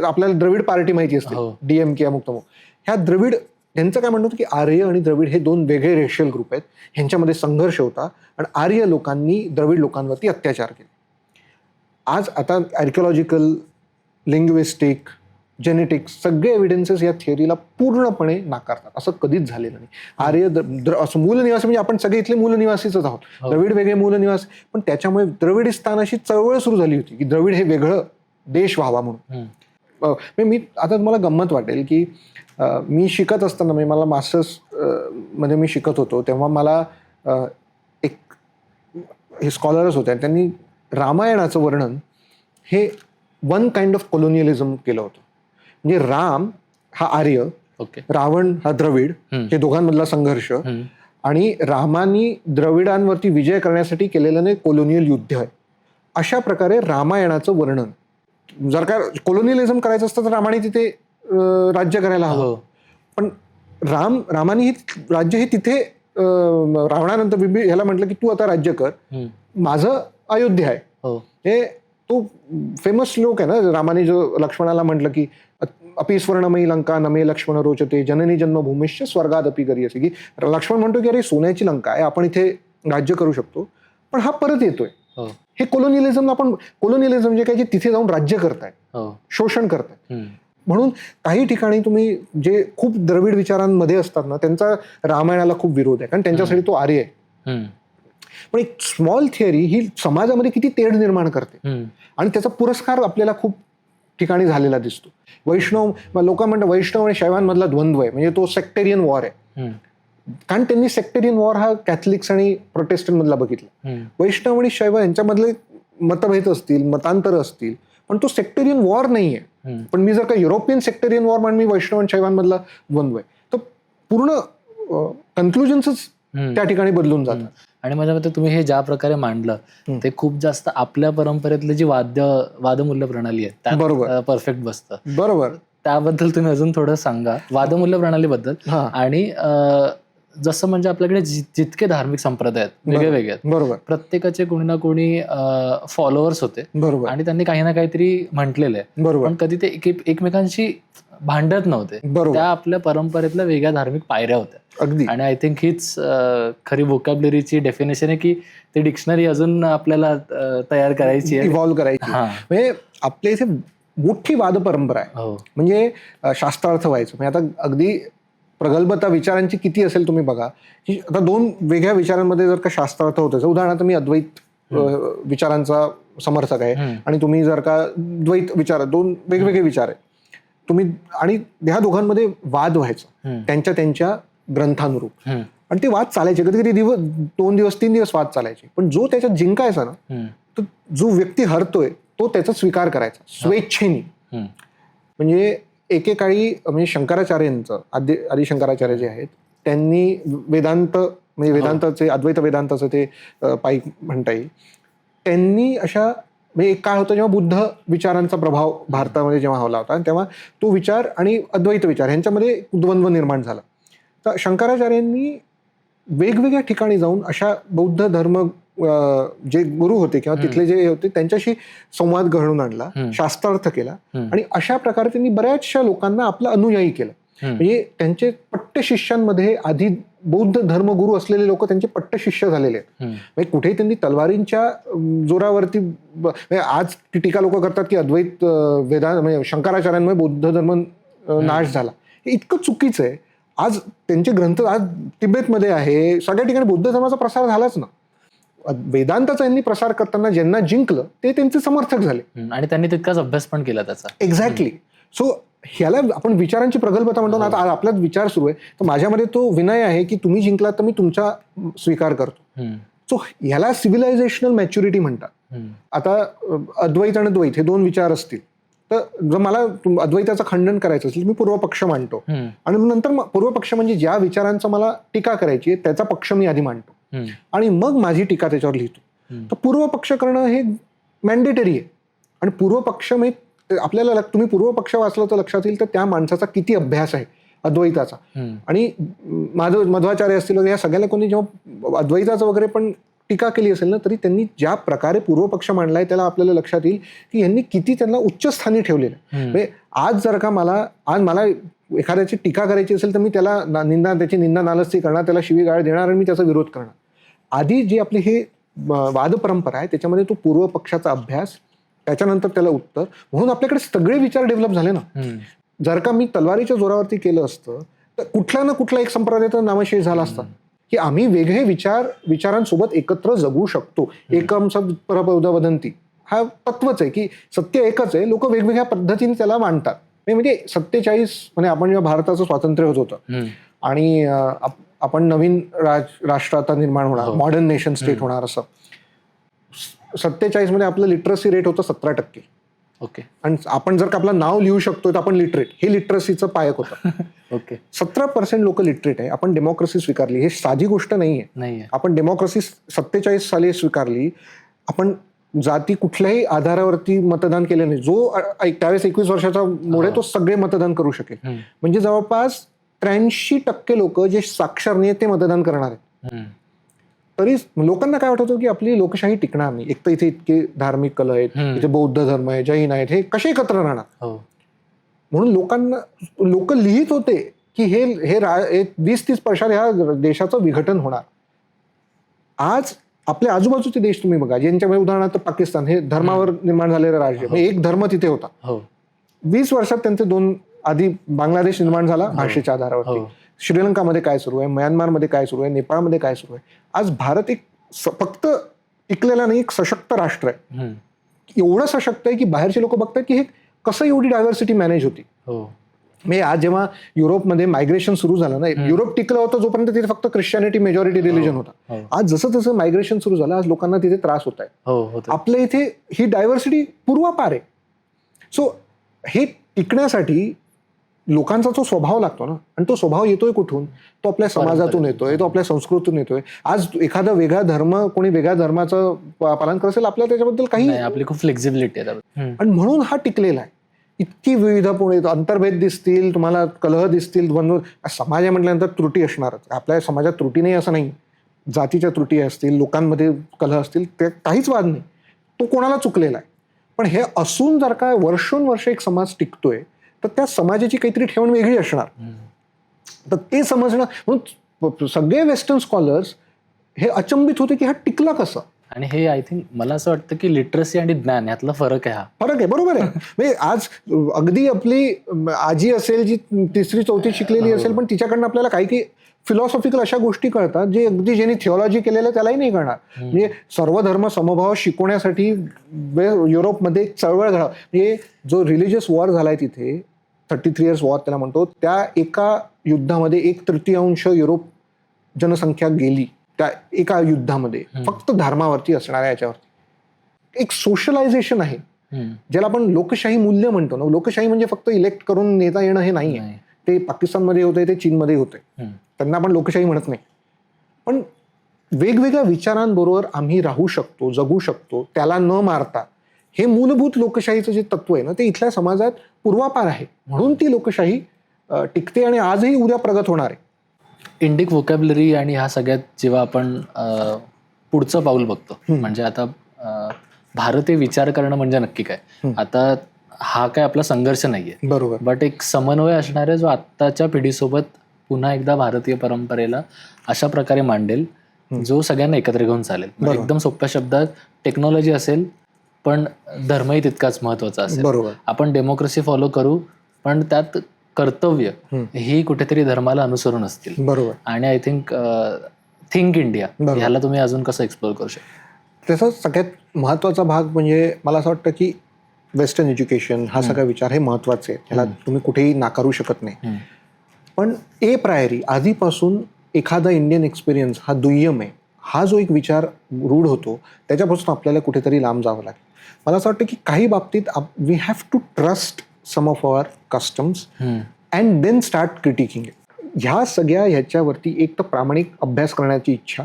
आपल्याला द्रविड पार्टी माहिती असते, DMK अमुक तमुक. ह्या द्रविड, त्यांचं काय म्हणणं होतं की आर्य आणि द्रविड हे दोन वेगळे रेशियल ग्रुप आहेत, ह्यांच्यामध्ये संघर्ष होता आणि आर्य लोकांनी द्रविड लोकांवरती अत्याचार केले. आज आता आर्किओलॉजिकल, लिंग्विस्टिक, जेनेटिक्स सगळे एव्हिडन्सेस या थिअरीला पूर्णपणे नाकारतात. असं कधीच झालेलं नाही. आर्य असं मूल निवासी म्हणजे आपण सगळे इथले मूल निवासीच आहोत, द्रविड वेगळे मूल निवासी. पण त्याच्यामुळे द्रविडिस्तान अशी चळवळ सुरू झाली होती की द्रविड हे वेगळं देश व्हावा म्हणून. मी आता तुम्हाला गंमत वाटेल की मी शिकत असताना, म्हणजे मला मास्टर्स मध्ये मी शिकत होतो तेव्हा मला एक हे स्कॉलरच होते, त्यांनी रामायणाचं वर्णन हे वन काइंड ऑफ कोलोनियलिझम केलं होतं. म्हणजे राम हा आर्य, रावण हा द्रविड, हे दोघांमधला संघर्ष, आणि रामानी द्रविडांवरती विजय करण्यासाठी केलेलं नाही कोलोनियल युद्ध आहे. अशा प्रकारे रामायणाचं वर्णन. जर का कोलोनियलिझम करायचं असतं तर रामाने तिथे राज्य करायला हवं, पण रामानी हे राज्य हे तिथे रावणानंतर ह्याला म्हटलं की तू आता राज्य कर, माझं अयोध्या आहे. हे तो फेमस श्लोक आहे ना, रामाने जो लक्ष्मणाला म्हटलं की अपि स्वर्णमयी लंका नमे लक्ष्मण रोचते जननी जन्मभूमिश्च स्वर्गादपि गरीयसी, की लक्ष्मण म्हणतो की अरे सोन्याची लंका आहे, आपण इथे राज्य करू शकतो, पण हा परत येतोय. हे कोलोनियलिझम, आपण कोलोनियलिझम जे काय जे तिथे जाऊन राज्य करताय, शोषण करताय. म्हणून काही ठिकाणी तुम्ही जे खूप द्रविड विचारांमध्ये असतात ना, त्यांचा रामायणाला खूप विरोध आहे, कारण त्यांच्यासाठी तो आर्य आहे. पण एक स्मॉल थिअरी ही समाजामध्ये किती तेढ निर्माण करते आणि त्याचा पुरस्कार आपल्याला खूप ठिकाणी झालेला दिसतो. वैष्णव लोक म्हणतात वैष्णव आणि शैवांमधला द्वंद्व आहे, म्हणजे तो सेक्टेरियन वॉर आहे. कारण त्यांनी सेक्टेरियन वॉर हा कॅथलिक्स आणि प्रोटेस्टंट मधला बघितला. वैष्णव आणि शैव यांच्यामधले मतभेद असतील, मतांतर असतील, पण तो सेक्टेरियन वॉर नाहीये. पण मी जर का युरोपियन सेक्टेरियन वॉर म्हणून मी वैष्णव आणि शैवांमधला द्वंद्व आहे, तर पूर्ण कन्क्लुजन्सच त्या ठिकाणी बदलून जातात. आणि माझ्या मते तुम्ही हे ज्या प्रकारे मांडलं ते खूप जास्त आपल्या परंपरेतली जी वादमूल्य प्रणाली आहे त्यात परफेक्ट बसतं. बरोबर. त्याबद्दल तुम्ही अजून थोडं सांगा वादमूल्य प्रणालीबद्दल. आणि जसं म्हणजे आपल्याकडे जितके धार्मिक संप्रदाय आहेत वेगळे वेगळे आहेत, बरोबर, प्रत्येकाचे कोणी ना कोणी फॉलोअर्स होते, बरोबर, आणि त्यांनी काही ना काहीतरी म्हटलेलं आहे, बरोबर, पण कधी ते एकमेकांशी भांडत नव्हते. त्या आपल्या परंपरेतल्या वेगळ्या धार्मिक पायऱ्या होत्या. अगदी. आणि आय थिंक हीच खरी व्होकॅब्युलरीची डेफिनेशन आहे की ती डिक्शनरी अजून आपल्याला तयार करायची आहे, इव्हॉल्व करायची. म्हणजे आपल्या इथे मोठी वाद परंपरा आहे. म्हणजे शास्त्रार्थ व्हायचं म्हणजे आता अगदी प्रगल्भता विचारांची किती असेल तुम्ही बघा, की आता दोन वेगळ्या विचारांमध्ये जर का शास्त्रार्थ होत असेल, उदाहरणार्थ मी अद्वैत विचारांचा समर्थक आहे आणि तुम्ही जर का द्वैत विचार, दोन वेगवेगळे विचार आहेत तुम्ही, आणि ह्या दोघांमध्ये वाद व्हायचा त्यांच्या त्यांच्या ग्रंथानुरूप, आणि ते वाद चालायचे, कधी कधी 2 दिवस 3 दिवस वाद चालायचे, पण जो त्याच्यात जिंकायचा ना, तर जो व्यक्ती हरतोय तो त्याचा स्वीकार करायचा स्वेच्छेने. म्हणजे एकेकाळी म्हणजे शंकराचार्यांचं आदि शंकराचार्य जे आहेत त्यांनी वेदांत, म्हणजे वेदांताचे अद्वैत वेदांताचं ते पाईक म्हणता येईल, त्यांनी अशा म्हणजे एक काळ होता जेव्हा बुद्ध विचारांचा प्रभाव भारतामध्ये जेव्हा हवला होता, तेव्हा तो विचार आणि अद्वैत विचार यांच्यामध्ये द्वंद्व निर्माण झाला. तर शंकराचार्यांनी वेगवेगळ्या ठिकाणी जाऊन अशा बौद्ध धर्म जे गुरु होते किंवा तिथले जे होते त्यांच्याशी संवाद घडवून आणला, शास्त्रार्थ केला, आणि अशा प्रकारे त्यांनी बऱ्याचशा लोकांना आपला अनुयायी केलं. म्हणजे त्यांचे पट्ट शिष्यांमध्ये आधी बौद्ध धर्मगुरू असलेले लोक त्यांचे पट्ट शिष्य झालेले आहेत. म्हणजे कुठेही त्यांनी तलवारींच्या जोरावरती, आज टीका लोक करतात की अद्वैत वेदांत म्हणजे शंकराचार्यांमुळे बौद्ध धर्म नाश झाला, हे इतकं चुकीचं आहे. आज त्यांचे ग्रंथ आज तिबेतमध्ये आहे, सगळ्या ठिकाणी बौद्ध धर्माचा प्रसार झालाच ना. वेदांताचा यांनी प्रसार करताना ज्यांना जिंकलं ते त्यांचे समर्थक झाले आणि त्यांनी तितकाच अभ्यास पण केला त्याचा. एक्झॅक्टली. सो ह्याला आपण विचारांची प्रगल्भता म्हणतो ना. आता आपलाच विचार सुरू आहे, तर माझ्यामध्ये तो विनय आहे की तुम्ही जिंकलात तर मी तुमचा स्वीकार करतो. सो ह्याला सिव्हिलायझेशनल मॅच्युरिटी म्हणतात. आता अद्वैत आणि द्वैत हे दोन विचार असतील, तर जर मला अद्वैताचं खंडन करायचं असेल मी पूर्वपक्ष मांडतो, आणि नंतर पूर्वपक्ष म्हणजे ज्या विचारांचा मला टीका करायची आहे त्याचा पक्ष मी आधी मांडतो, आणि मग माझी टीका त्याच्यावर लिहितो. तर पूर्वपक्ष करणं हे मॅन्डेटरी आहे. आणि पूर्वपक्ष म्हणजे आपल्याला, तुम्ही पूर्वपक्ष वाचलं तर लक्षात येईल तर त्या माणसाचा किती अभ्यास आहे अद्वैताचा. आणि मध्वाचार्य असतील या सगळ्या लोकांनी जेव्हा अद्वैताचं वगैरे पण टीका केली असेल ना, तरी त्यांनी ज्या प्रकारे पूर्वपक्ष मांडलाय त्याला आपल्याला लक्षात येईल की यांनी किती त्यांना उच्च स्थानी ठेवलेलं आहे. म्हणजे आज जर का मला एखाद्याची टीका करायची असेल तर मी त्याला त्याची निंदा नालस्ती करणार, त्याला शिवीगाळ देणार आणि मी त्याचा विरोध करणार. आधी जी आपली हे वाद परंपरा आहे त्याच्यामध्ये तो पूर्वपक्षाचा अभ्यास, त्याच्यानंतर त्याला उत्तर, म्हणून आपल्याकडे सगळे विचार डेव्हलप झाले ना. जर का मी तलवारीच्या जोरावरती केलं असतं तर कुठला ना कुठला एक संप्रदायाचा नामशेष झाला असता की आम्ही वेगळे विचारांसोबत एकत्र जगू शकतो. एकम सब परबौद्ध वदंती हा तत्वच आहे की सत्य एकच आहे, लोक वेगवेगळ्या पद्धतीने त्याला मांडतात. म्हणजे 47 म्हणजे आपण जेव्हा भारताचं स्वातंत्र्य होत होतं आणि आपण नवीन राष्ट्र आता निर्माण होणार, मॉडर्न नेशन स्टेट होणार, असं 47 मध्ये आपलं लिटरसी रेट होतं 17%. ओके. आणि आपण जर का आपलं नाव लिहू शकतो तर आपण लिटरेट, हे लिटरसीचं पायक होतं. ओके. 17% लोक लिटरेट आहे. आपण डेमोक्रेसी स्वीकारली, हे साधी गोष्ट नाहीये. आपण डेमोक्रेसी 47 साली स्वीकारली. आपण जाती कुठल्याही आधारावरती मतदान केलं नाही. जो त्यावेळेस 21 वर्षाचा मोडे तो सगळे मतदान करू शकेल. म्हणजे जवळपास 83% लोक जे साक्षर नाही ते मतदान करणार आहेत. तरी लोकांना काय वाटतं की आपली लोकशाही टिकणार नाही. एक तर इथे इतके धार्मिक कल आहेत, इथे बौद्ध धर्म आहे, जैन आहेत, हे कसे एकत्र राहणार. म्हणून लोक लिहित होते की हे 20-30 वर्षात ह्या देशाचं विघटन होणार. आज आपल्या आजूबाजूचे देश तुम्ही बघा, ज्यांच्यामध्ये उदाहरणार्थ पाकिस्तान, हे धर्मावर निर्माण झालेलं राज्य, एक धर्म तिथे होता. 20 वर्षात त्यांचे 2 आधी बांगलादेश निर्माण झाला भाषेच्या आधारावरती. श्रीलंकामध्ये काय सुरू आहे, म्यानमारमध्ये काय सुरू आहे, नेपाळमध्ये काय सुरू आहे. आज भारत एक फक्त टिकलेला नाही, एक सशक्त राष्ट्र आहे. एवढं सशक्त आहे की बाहेरचे लोक बघतात की हे कसं एवढी डायव्हर्सिटी मॅनेज होती. म्हणजे आज जेव्हा युरोपमध्ये मायग्रेशन सुरू झालं ना, युरोप टिकलं होतं जोपर्यंत तिथे फक्त ख्रिश्चनिटी मेजॉरिटी रिलिजन होता. आज जसं जसं मायग्रेशन सुरू झालं आज लोकांना तिथे त्रास होत आहे. आपल्या इथे ही डायव्हर्सिटी पूर्वापार आहे. सो हे टिकण्यासाठी लोकांचा जो स्वभाव लागतो ना, आणि तो स्वभाव येतोय कुठून, तो आपल्या समाजातून येतोय, तो आपल्या संस्कृतीतून येतोय. आज एखादा वेगळा धर्म, कोणी वेगळ्या धर्माचं पालन करत असेल, आपल्याला त्याच्याबद्दल काही, आपली खूप फ्लेक्झिबिलिटी आहे. आणि म्हणून हा टिकलेला आहे. इतकी विविधपूर्ण अंतर्भेद दिसतील तुम्हाला, कलह दिसतील, समाज म्हटल्यानंतर त्रुटी असणारच. आपल्या समाजात त्रुटी नाही असं नाही, जातीच्या त्रुटी असतील, लोकांमध्ये कलह असतील, ते काहीच वाद नाही. तो कोणाला चुकलेला आहे. पण हे असून जर का वर्षोनवर्ष एक समाज टिकतोय तर त्या समाजाची काहीतरी ठेवण वेगळी असणार. तर ते समजणं, म्हणून सगळे वेस्टर्न स्कॉलर्स हे अचंबित होते की हा टिकला कसा. आणि हे आय थिंक मला असं वाटतं की लिटरसी आणि ज्ञान यातला फरक आहे हा. फरक आहे, बरोबर आहे. म्हणजे आज अगदी आपली आजी असेल जी 3री-4थी शिकलेली असेल, पण तिच्याकडनं आपल्याला काही काही फिलॉसॉफिकल अशा गोष्टी कळतात जे अगदी ज्यांनी थिओलॉजी केलेलं त्यालाही नाही कळणार. म्हणजे सर्व धर्म समभाव शिकवण्यासाठी युरोपमध्ये एक चळवळ घडा, म्हणजे जो रिलिजियस वॉर झालाय तिथे 33 इयर्स वॉर त्याला म्हणतो, त्या एका युद्धामध्ये 1/3 युरोप जनसंख्या गेली त्या एका युद्धामध्ये, फक्त धर्मावरती असणाऱ्या याच्यावरती. एक सोशलायझेशन आहे ज्याला आपण लोकशाही मूल्य म्हणतो ना. लोकशाही म्हणजे फक्त इलेक्ट करून नेता येणं हे नाही आहे. ते पाकिस्तानमध्ये होते, ते चीनमध्ये होते, त्यांना आपण लोकशाही म्हणत नाही. पण वेगवेगळ्या विचारांबरोबर आम्ही राहू शकतो, जगू शकतो, त्याला न मारता, हे मूलभूत लोकशाहीचं जे तत्व आहे ना, ते इथल्या समाजात पूर्वापार आहे. म्हणून ती लोकशाही टिकते आणि आजही उद्या प्रगत होणार आहे. इंडिक व्होकॅब्युलरी आणि ह्या सगळ्यात जेव्हा आपण पुढचं पाऊल बघतो, म्हणजे आता भारतीय विचार करणं म्हणजे नक्की काय. आता हा काय आपला संघर्ष नाहीये, बरोबर, बट एक समन्वय असणारे जो आत्ताच्या पिढीसोबत पुन्हा एकदा भारतीय परंपरेला अशा प्रकारे मांडेल जो सगळ्यांना एकत्र घेऊन चालेल. एकदम सोप्या शब्दात, टेक्नॉलॉजी असेल पण धर्मही तितकाच महत्वाचा असेल. बरोबर, आपण डेमोक्रेसी फॉलो करू पण त्यात कर्तव्य ही कुठेतरी धर्माला अनुसरून असतील. बरोबर. आणि आय थिंक इंडिया ह्याला तुम्ही अजून कसं एक्सप्लोर करू शकता? त्याचा सगळ्यात महत्त्वाचा भाग म्हणजे मला असं वाटतं की वेस्टर्न एज्युकेशन हा सगळा विचार हे महत्त्वाचे आहे, त्याला तुम्ही कुठेही नाकारू शकत नाही. पण प्रायरी आधीपासून एखादा इंडियन एक्सपिरियन्स हा दुय्यम आहे, हा जो एक विचार रूढ होतो त्याच्यापासून आपल्याला कुठेतरी लांब जावं लागेल. मला असं वाटतं की काही बाबतीत we have to trust some of our customs and then start critiquing it. ह्या सगळ्या ह्याच्यावरती एक तर प्रामाणिक अभ्यास करण्याची इच्छा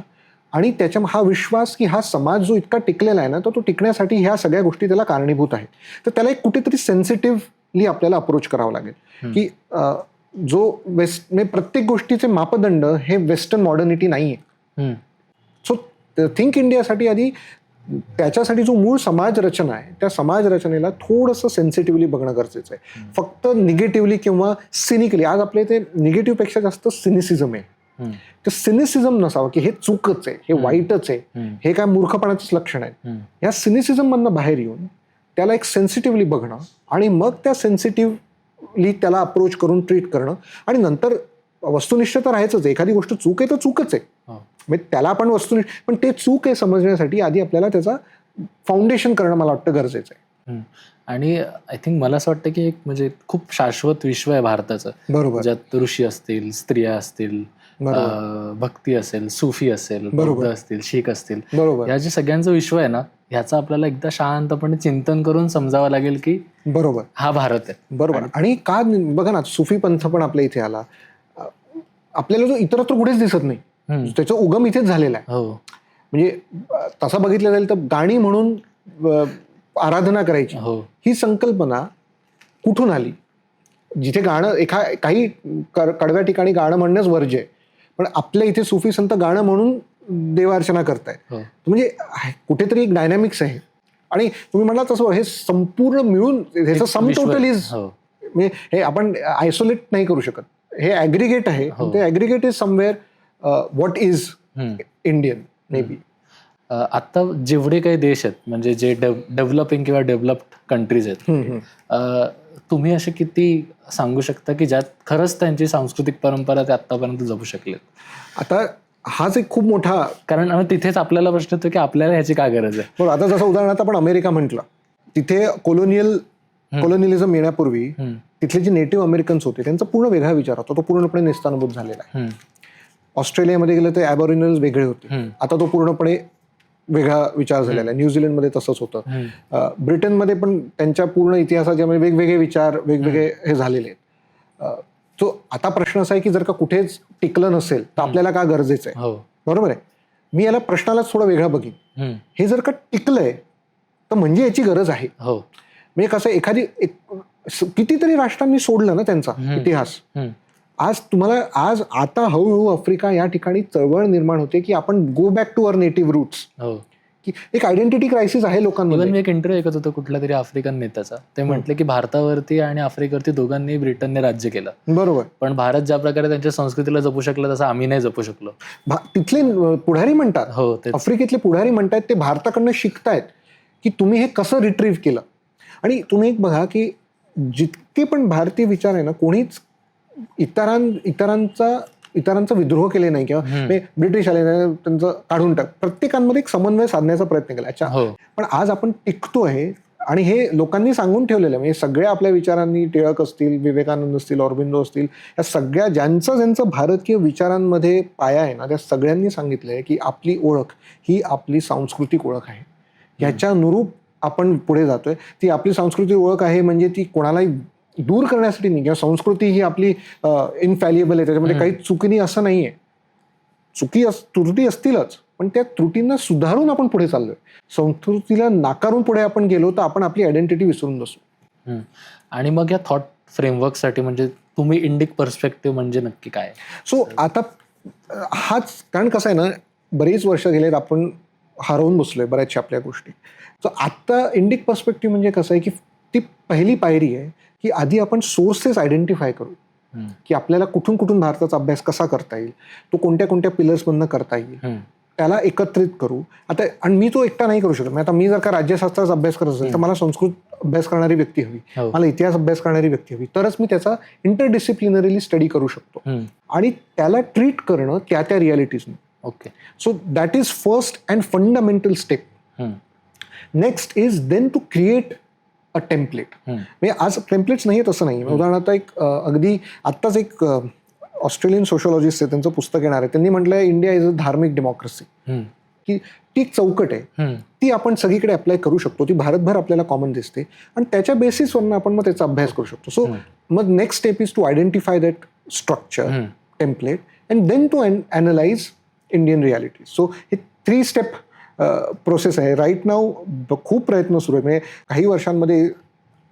आणि त्याच्या हा विश्वास की हा समाज जो इतका टिकलेला आहे ना, तो टिकण्यासाठी ह्या सगळ्या गोष्टी त्याला कारणीभूत आहेत. तर त्याला एक कुठेतरी सेन्सिटिव्हली आपल्याला अप्रोच करावं लागेल की जो म्हणजे प्रत्येक गोष्टीचे मापदंड हे वेस्टर्न मॉडर्निटी नाही आहे. सो थिंक इंडियासाठी आधी त्याच्यासाठी जो मूळ समाज रचना आहे त्या समाज रचनेला थोडंसं सेन्सिटिव्हली बघणं गरजेचं आहे. फक्त निगेटिव्हली किंवा सिनिकली, आज आपल्या इथे निगेटिव्ह पेक्षा जास्त सिनिसिझम आहे. तर सिनिसिझम नसावं की हे चूकच आहे, हे वाईटच आहे, हे काय मूर्खपणाचंच लक्षण आहे. या सिनिसिझम मधनं बाहेर येऊन त्याला एक सेन्सिटिव्हली बघणं आणि मग त्या सेन्सिटिव्हली त्याला अप्रोच करून ट्रीट करणं. आणि नंतर वस्तुनिष्ठ तर राहायचंच आहे, एखादी गोष्ट चूक आहे तर चूकच आहे, म्हणजे त्याला आपण वस्तुनिष्ठ, पण ते चूक आहे समजण्यासाठी आधी आपल्याला त्याचा फाउंडेशन करणं मला वाटतं गरजेचं आहे. आणि आय थिंक मला असं वाटतं की एक म्हणजे खूप शाश्वत विश्व आहे भारताचं. बरोबर, ज्यात ऋषी असतील, स्त्रिया असतील, भक्ती असेल, सुफी असेल, बौद्ध असतील, शीख असतील, बरोबर, या जे सगळ्यांचं विश्व आहे ना, ह्याचं आपल्याला एकदा शांतपणे चिंतन करून समजावं लागेल की बरोबर हा भारत आहे. बरोबर. आणि का बघा ना, सुफी पंथ पण आपल्या इथे आला, आपल्याला जो इतरत्र कुठेच दिसत नाही, त्याचा उगम इथेच झालेला आहे. म्हणजे तसं बघितलं जाईल तर गाणी म्हणून आराधना करायची ही संकल्पना कुठून आली? जिथे गाणं काही कडव्या ठिकाणी गाणं म्हणणंच वर्ज्य आहे, पण आपल्या इथे सुफी संत गाणं म्हणून देवार्चना करतायत. म्हणजे कुठेतरी एक डायनॅमिक्स आहे. आणि तुम्ही म्हणाल तसं हे संपूर्ण मिळून ह्याचं सम टोटल इज, म्हणजे हे आपण आयसोलेट नाही करू शकत, हे ॲग्रिगेट आहे. ते aggregate is somewhere what is Indian may be. आता जेवढे काही देश आहेत म्हणजे जे डेव्हलपिंग किंवा डेव्हलप्ड कंट्रीज आहेत, तुम्ही असे किती सांगू शकता की ज्यात खरंच त्यांची सांस्कृतिक परंपरा ते आतापर्यंत जपू शकलेत? आता हाच एक खूप मोठा, कारण तिथेच आपल्याला प्रश्न येतो की आपल्याला ह्याची काय गरज आहे. बरोबर. आता जसं उदाहरणार्थ आपण अमेरिका म्हटलं, तिथे कोलोनियलिझम येण्यापूर्वी तिथले जे नेटिव्ह अमेरिकन्स होते त्यांचा पूर्ण वेगळा विचार होता, तो पूर्णपणे नेस्तानाबूत झालेला आहे. ऑस्ट्रेलियामध्ये गेलं तर ॲबॉरिजिनल्स वेगळे होते, आता तो पूर्णपणे वेगळा विचार झालेला आहे. न्यूझीलंडमध्ये तसंच होतं. ब्रिटनमध्ये पण त्यांच्या पूर्ण इतिहासाच्या वेगवेगळे विचार वेगवेगळे हे झालेले आहेत. तो आता प्रश्न असा आहे की जर का कुठेच टिकलं नसेल तर आपल्याला का गरजेचं आहे? बरोबर आहे. मी याला प्रश्नालाच थोडा वेगळा बघीन. हे जर का टिकलंय तर म्हणजे याची गरज आहे. म्हणजे कसं एखादी कितीतरी राष्ट्रांनी सोडलं ना त्यांचा इतिहास. आज आता हळूहळू आफ्रिका या ठिकाणी चळवळ निर्माण होते की आपण go back to our native roots, की एक आयडेंटिटी क्रायसिस आहे इव्हन लोकांमध्ये. मी एक इंटरव्ह्यू ऐकत होतो कुठल्या तरी आफ्रिकन नेत्याचा, ते म्हटले की भारतावरती आणि आफ्रिकेवरती दोघांनी ब्रिटनने राज्य केलं, बरोबर. पण भारत ज्या प्रकारे त्यांच्या संस्कृतीला जपू शकला तसं आम्ही नाही जपू शकलो. तिथले पुढारी म्हणतात, हो, तेच. आफ्रिकेतले पुढारी म्हणतात ते भारताकडनं शिकतायत की तुम्ही हे कसं रिट्रीव्ह केलं. आणि तुम्ही एक बघा की जितके पण भारतीय विचार आहे ना, कोणीच इतरांचा विद्रोह केले नाही किंवा ब्रिटिश आले त्यांचं काढून टाक. प्रत्येकांमध्ये एक समन्वय साधण्याचा प्रयत्न केला. अच्छा, हो. पण आज आपण टिकतोय आणि हे लोकांनी सांगून ठेवलेलं आहे. म्हणजे सगळ्या आपल्या विचारांनी, टिळक असतील, विवेकानंद असतील, ऑरबिंदो असतील, या सगळ्या ज्यांचं भारतीय विचारांमध्ये पाया आहे ना, त्या सगळ्यांनी सांगितलंय की आपली ओळख ही आपली सांस्कृतिक ओळख आहे. ह्याच्या अनुरूप आपण पुढे जातोय. ती आपली सांस्कृतिक ओळख आहे म्हणजे ती कोणालाही दूर करण्यासाठी नाही, किंवा संस्कृती ही आपली इनफॅलिएबल आहे, त्याच्यामध्ये काही चुकी असं नाहीये. त्रुटी असतीलच, पण त्या त्रुटींना सुधारून आपण पुढे चाललोय. संस्कृतीला नाकारून पुढे आपण गेलो तर आपण आपली आयडेंटिटी विसरून बसू. आणि मग या थॉट फ्रेमवर्कसाठी म्हणजे तुम्ही इंडिक पर्स्पेक्टिव्ह म्हणजे नक्की काय? सो आता हाच कारण कसं आहे ना, बरीच वर्ष गेलेत आपण हरवून बसलोय बऱ्याचशा आपल्या गोष्टी. सो आता इंडिक पर्स्पेक्टिव्ह म्हणजे कसं आहे की ती पहिली पायरी आहे की आधी आपण सोर्सेस आयडेंटिफाय करू की आपल्याला कुठून कुठून भारताचा अभ्यास कसा करता येईल, तो कोणत्या कोणत्या पिलर्समधनं करता येईल, त्याला एकत्रित करू. आता आणि मी तो एकटा नाही करू शकत. आता मी जर का राज्यशास्त्राचा अभ्यास करत असेल तर मला संस्कृत अभ्यास करणारी व्यक्ती हवी, मला इतिहास अभ्यास करणारी व्यक्ती हवी, तरच मी त्याचा इंटरडिसिप्लिनरीली स्टडी करू शकतो. आणि त्याला ट्रीट करणं त्या रियालिटीजने. Okay. So that is first and fundamental step. Next is then to create a template. म्हणजे आज टेम्पलेट्स नाही आहेत असं नाही. उदाहरणार्थ एक अगदी आत्ताच एक ऑस्ट्रेलियन सोशोलॉजिस्ट आहे, त्यांचं पुस्तक येणार आहे. त्यांनी म्हटलंय इंडिया इज अ धार्मिक डेमोक्रेसी. की ती एक चौकट आहे, ती आपण सगळीकडे अप्लाय करू शकतो. ती भारतभर आपल्याला कॉमन दिसते आणि त्याच्या बेसिसवरून आपण मग त्याचा अभ्यास करू शकतो. सो मग next step is to identify that structure template and then to analyse Indian reality. So हे 3 स्टेप प्रोसेस आहे. राईट नाऊ खूप प्रयत्न सुरू आहेत. म्हणजे काही वर्षांमध्ये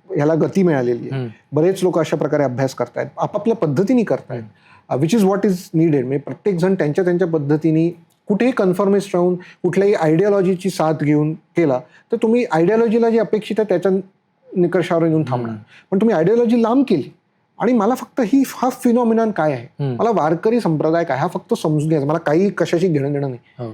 ह्याला गती मिळालेली आहे. बरेच लोक अशा प्रकारे अभ्यास करतायत, आपापल्या पद्धतीने करतायत, which is what is needed. म्हणजे प्रत्येक जण त्यांच्या पद्धतीने कुठेही कन्फर्मिस्ट राहून कुठल्याही आयडिओलॉजीची साथ घेऊन केला तर तुम्ही आयडिओलॉजीला जी अपेक्षित आहे त्याच्या निकषावर येऊन थांबणार. पण तुम्ही आयडिओलॉजी लांब केली आणि मला फक्त हा फिनॉमिनॉन काय आहे, मला वारकरी संप्रदाय काय, हा फक्त समजून घ्यायचा, मला काही कशाशी घेणं देणं नाही.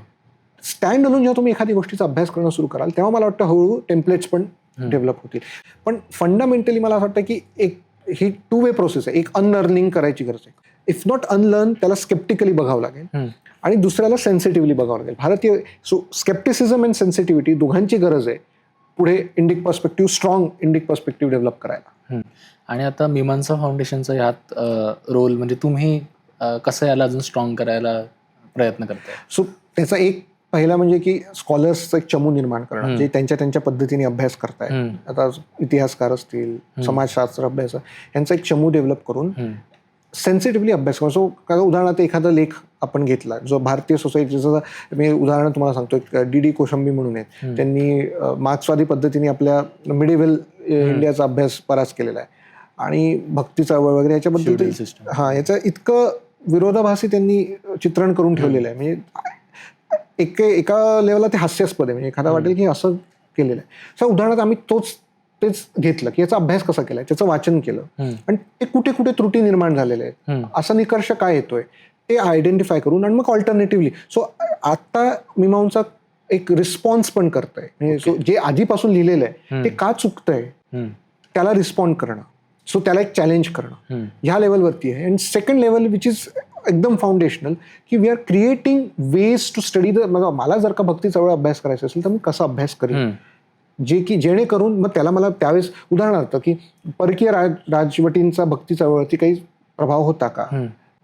स्टँड अलून जेव्हा तुम्ही एखादी गोष्टीचा अभ्यास करणं सुरू कराल तेव्हा मला वाटतं हळूहळू टेम्पलेट्स पण डेव्हलप होतील. पण फंडामेंटली मला असं वाटतं की ही 2 वे प्रोसेस आहे. एक अनलर्निंग करायची गरज आहे. इफ नॉट अनलर्न, त्याला स्केप्टिकली बघावं लागेल आणि दुसऱ्याला सेन्सिटिव्हली बघावं लागेल. भारतीय स्केप्टिसिझम अँड सेन्सिटिव्हिटी दोघांची गरज आहे पुढे Indic perspective, strong Indic perspective develop करायला. आणि आता मीमांसा फाउंडेशनचा ह्यात रोल म्हणजे तुम्ही कसं याला अजून स्ट्रॉंग करायला प्रयत्न करताय? सो त्याचा एक पहिला म्हणजे की स्कॉलर्सचा एक चमू निर्माण करणं, जे त्यांच्या पद्धतीने अभ्यास करतायत. आता इतिहासकार असतील, समाजशास्त्र अभ्यास, यांचा एक चमू डेव्हलप करून सेन्सिटिव्हली अभ्यास करा. सो उदाहरणार्थ एखादा लेख आपण घेतला जो भारतीय सोसायटीचा, मी उदाहरण तुम्हाला सांगतो, डी कोशंबी म्हणून आहेत, त्यांनी मार्क्सवादी पद्धतीने आपल्या मिडिव्हल इंडियाचा अभ्यास बराच केलेला आहे आणि भक्ती चळवळ वगैरे याच्याबद्दल याचं इतकं विरोधाभासी त्यांनी चित्रण करून ठेवलेलं आहे. म्हणजे एका लेवलला ते हास्यास्पद आहे. म्हणजे एखादा वाटेल की असं केलेलं आहे. सो उदाहरणार्थ आम्ही तेच घेतलं की याचा अभ्यास कसा केलाय, त्याचं वाचन केलं आणि ते कुठे कुठे त्रुटी निर्माण झालेल्या आहेत, असा निकर्ष काय येतोय ते आयडेंटिफाय करून आणि मग ऑल्टरनेटिव्हली. सो आता मीमांसा एक रिस्पॉन्स पण करतंय. म्हणजे जे आधीपासून लिहिलेलं आहे ते का चुकतंय त्याला रिस्पॉन्ड करणं, सो त्याला एक चॅलेंज करणं, ह्या लेवलवरती आहे. And second level which is एकदम फाउंडेशनल की we are creating ways to study the. मला जर का भक्ती चळवळ अभ्यास करायचा असेल तर मी कसा अभ्यास करेन, जेणेकरून मग त्याला मला त्यावेळेस उदाहरणार्थ की परकीय राजवटींचा भक्ती चळवळवरती काही प्रभाव होता का,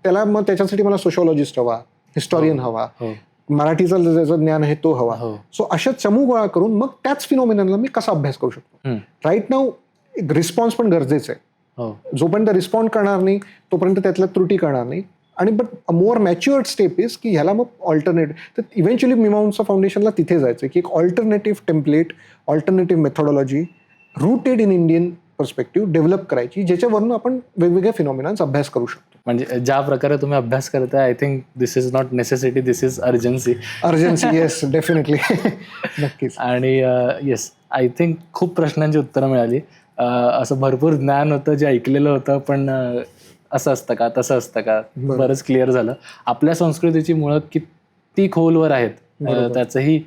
त्याला मग त्याच्यासाठी मला सोशॉलॉजिस्ट हवा, हिस्टॉरियन हवा, मराठीचा ज्याचं ज्ञान आहे तो हवा. सो अशा चमू गोळा करून मग त्याच फिनॉमिनलला मी कसा अभ्यास करू शकतो. राईट नाऊ एक रिस्पॉन्स पण गरजेचं आहे. जोपर्यंत रिस्पॉन्ड करणार नाही तोपर्यंत त्यातल्या त्रुटी करणार नाही. आणि but a more matured step is की ह्याला मग ऑल्टरनेटिव्ह, तर इव्हेंच्युअली मीमांसा फाउंडेशनला तिथे जायचं की एक alternative template, alternative methodology rooted in Indian perspective develop करायची, ज्याच्यावरून आपण वेगवेगळ्या फिनॉमिनांचा अभ्यास करू शकतो. म्हणजे ज्या प्रकारे तुम्ही अभ्यास करताय, I think this is not necessity, this is urgency. Yes, definitely. नक्कीच. आणि येस, आय थिंक खूप प्रश्नांची उत्तरं मिळाली. असं भरपूर ज्ञान होतं जे ऐकलेलं होतं, पण असं असतं का, तसं असतं का, बरंच क्लिअर झालं. आपल्या संस्कृतीची मुळं किती खोलवर आहेत त्याचंही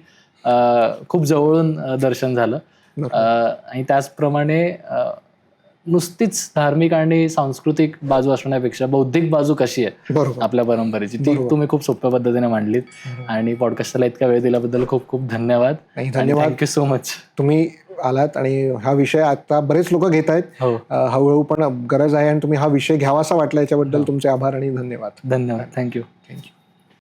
खूप जवळून दर्शन झालं. आणि त्याचप्रमाणे नुसतीच धार्मिक आणि सांस्कृतिक बाजू असण्यापेक्षा बौद्धिक बाजू कशी आहे आपल्या परंपरेची, ती तुम्ही खूप सोप्या पद्धतीने मांडलीत. आणि पॉडकास्टला इतका वेळ दिल्याबद्दल खूप खूप धन्यवाद. Thank you so much. तुम्ही आलात आणि हा विषय आता बरेच लोक घेत आहेत, हळूहळू पण गरज आहे, आणि तुम्ही हा विषय घ्यावासा वाटला याच्याबद्दल तुमचे आभार आणि धन्यवाद. थँक्यू.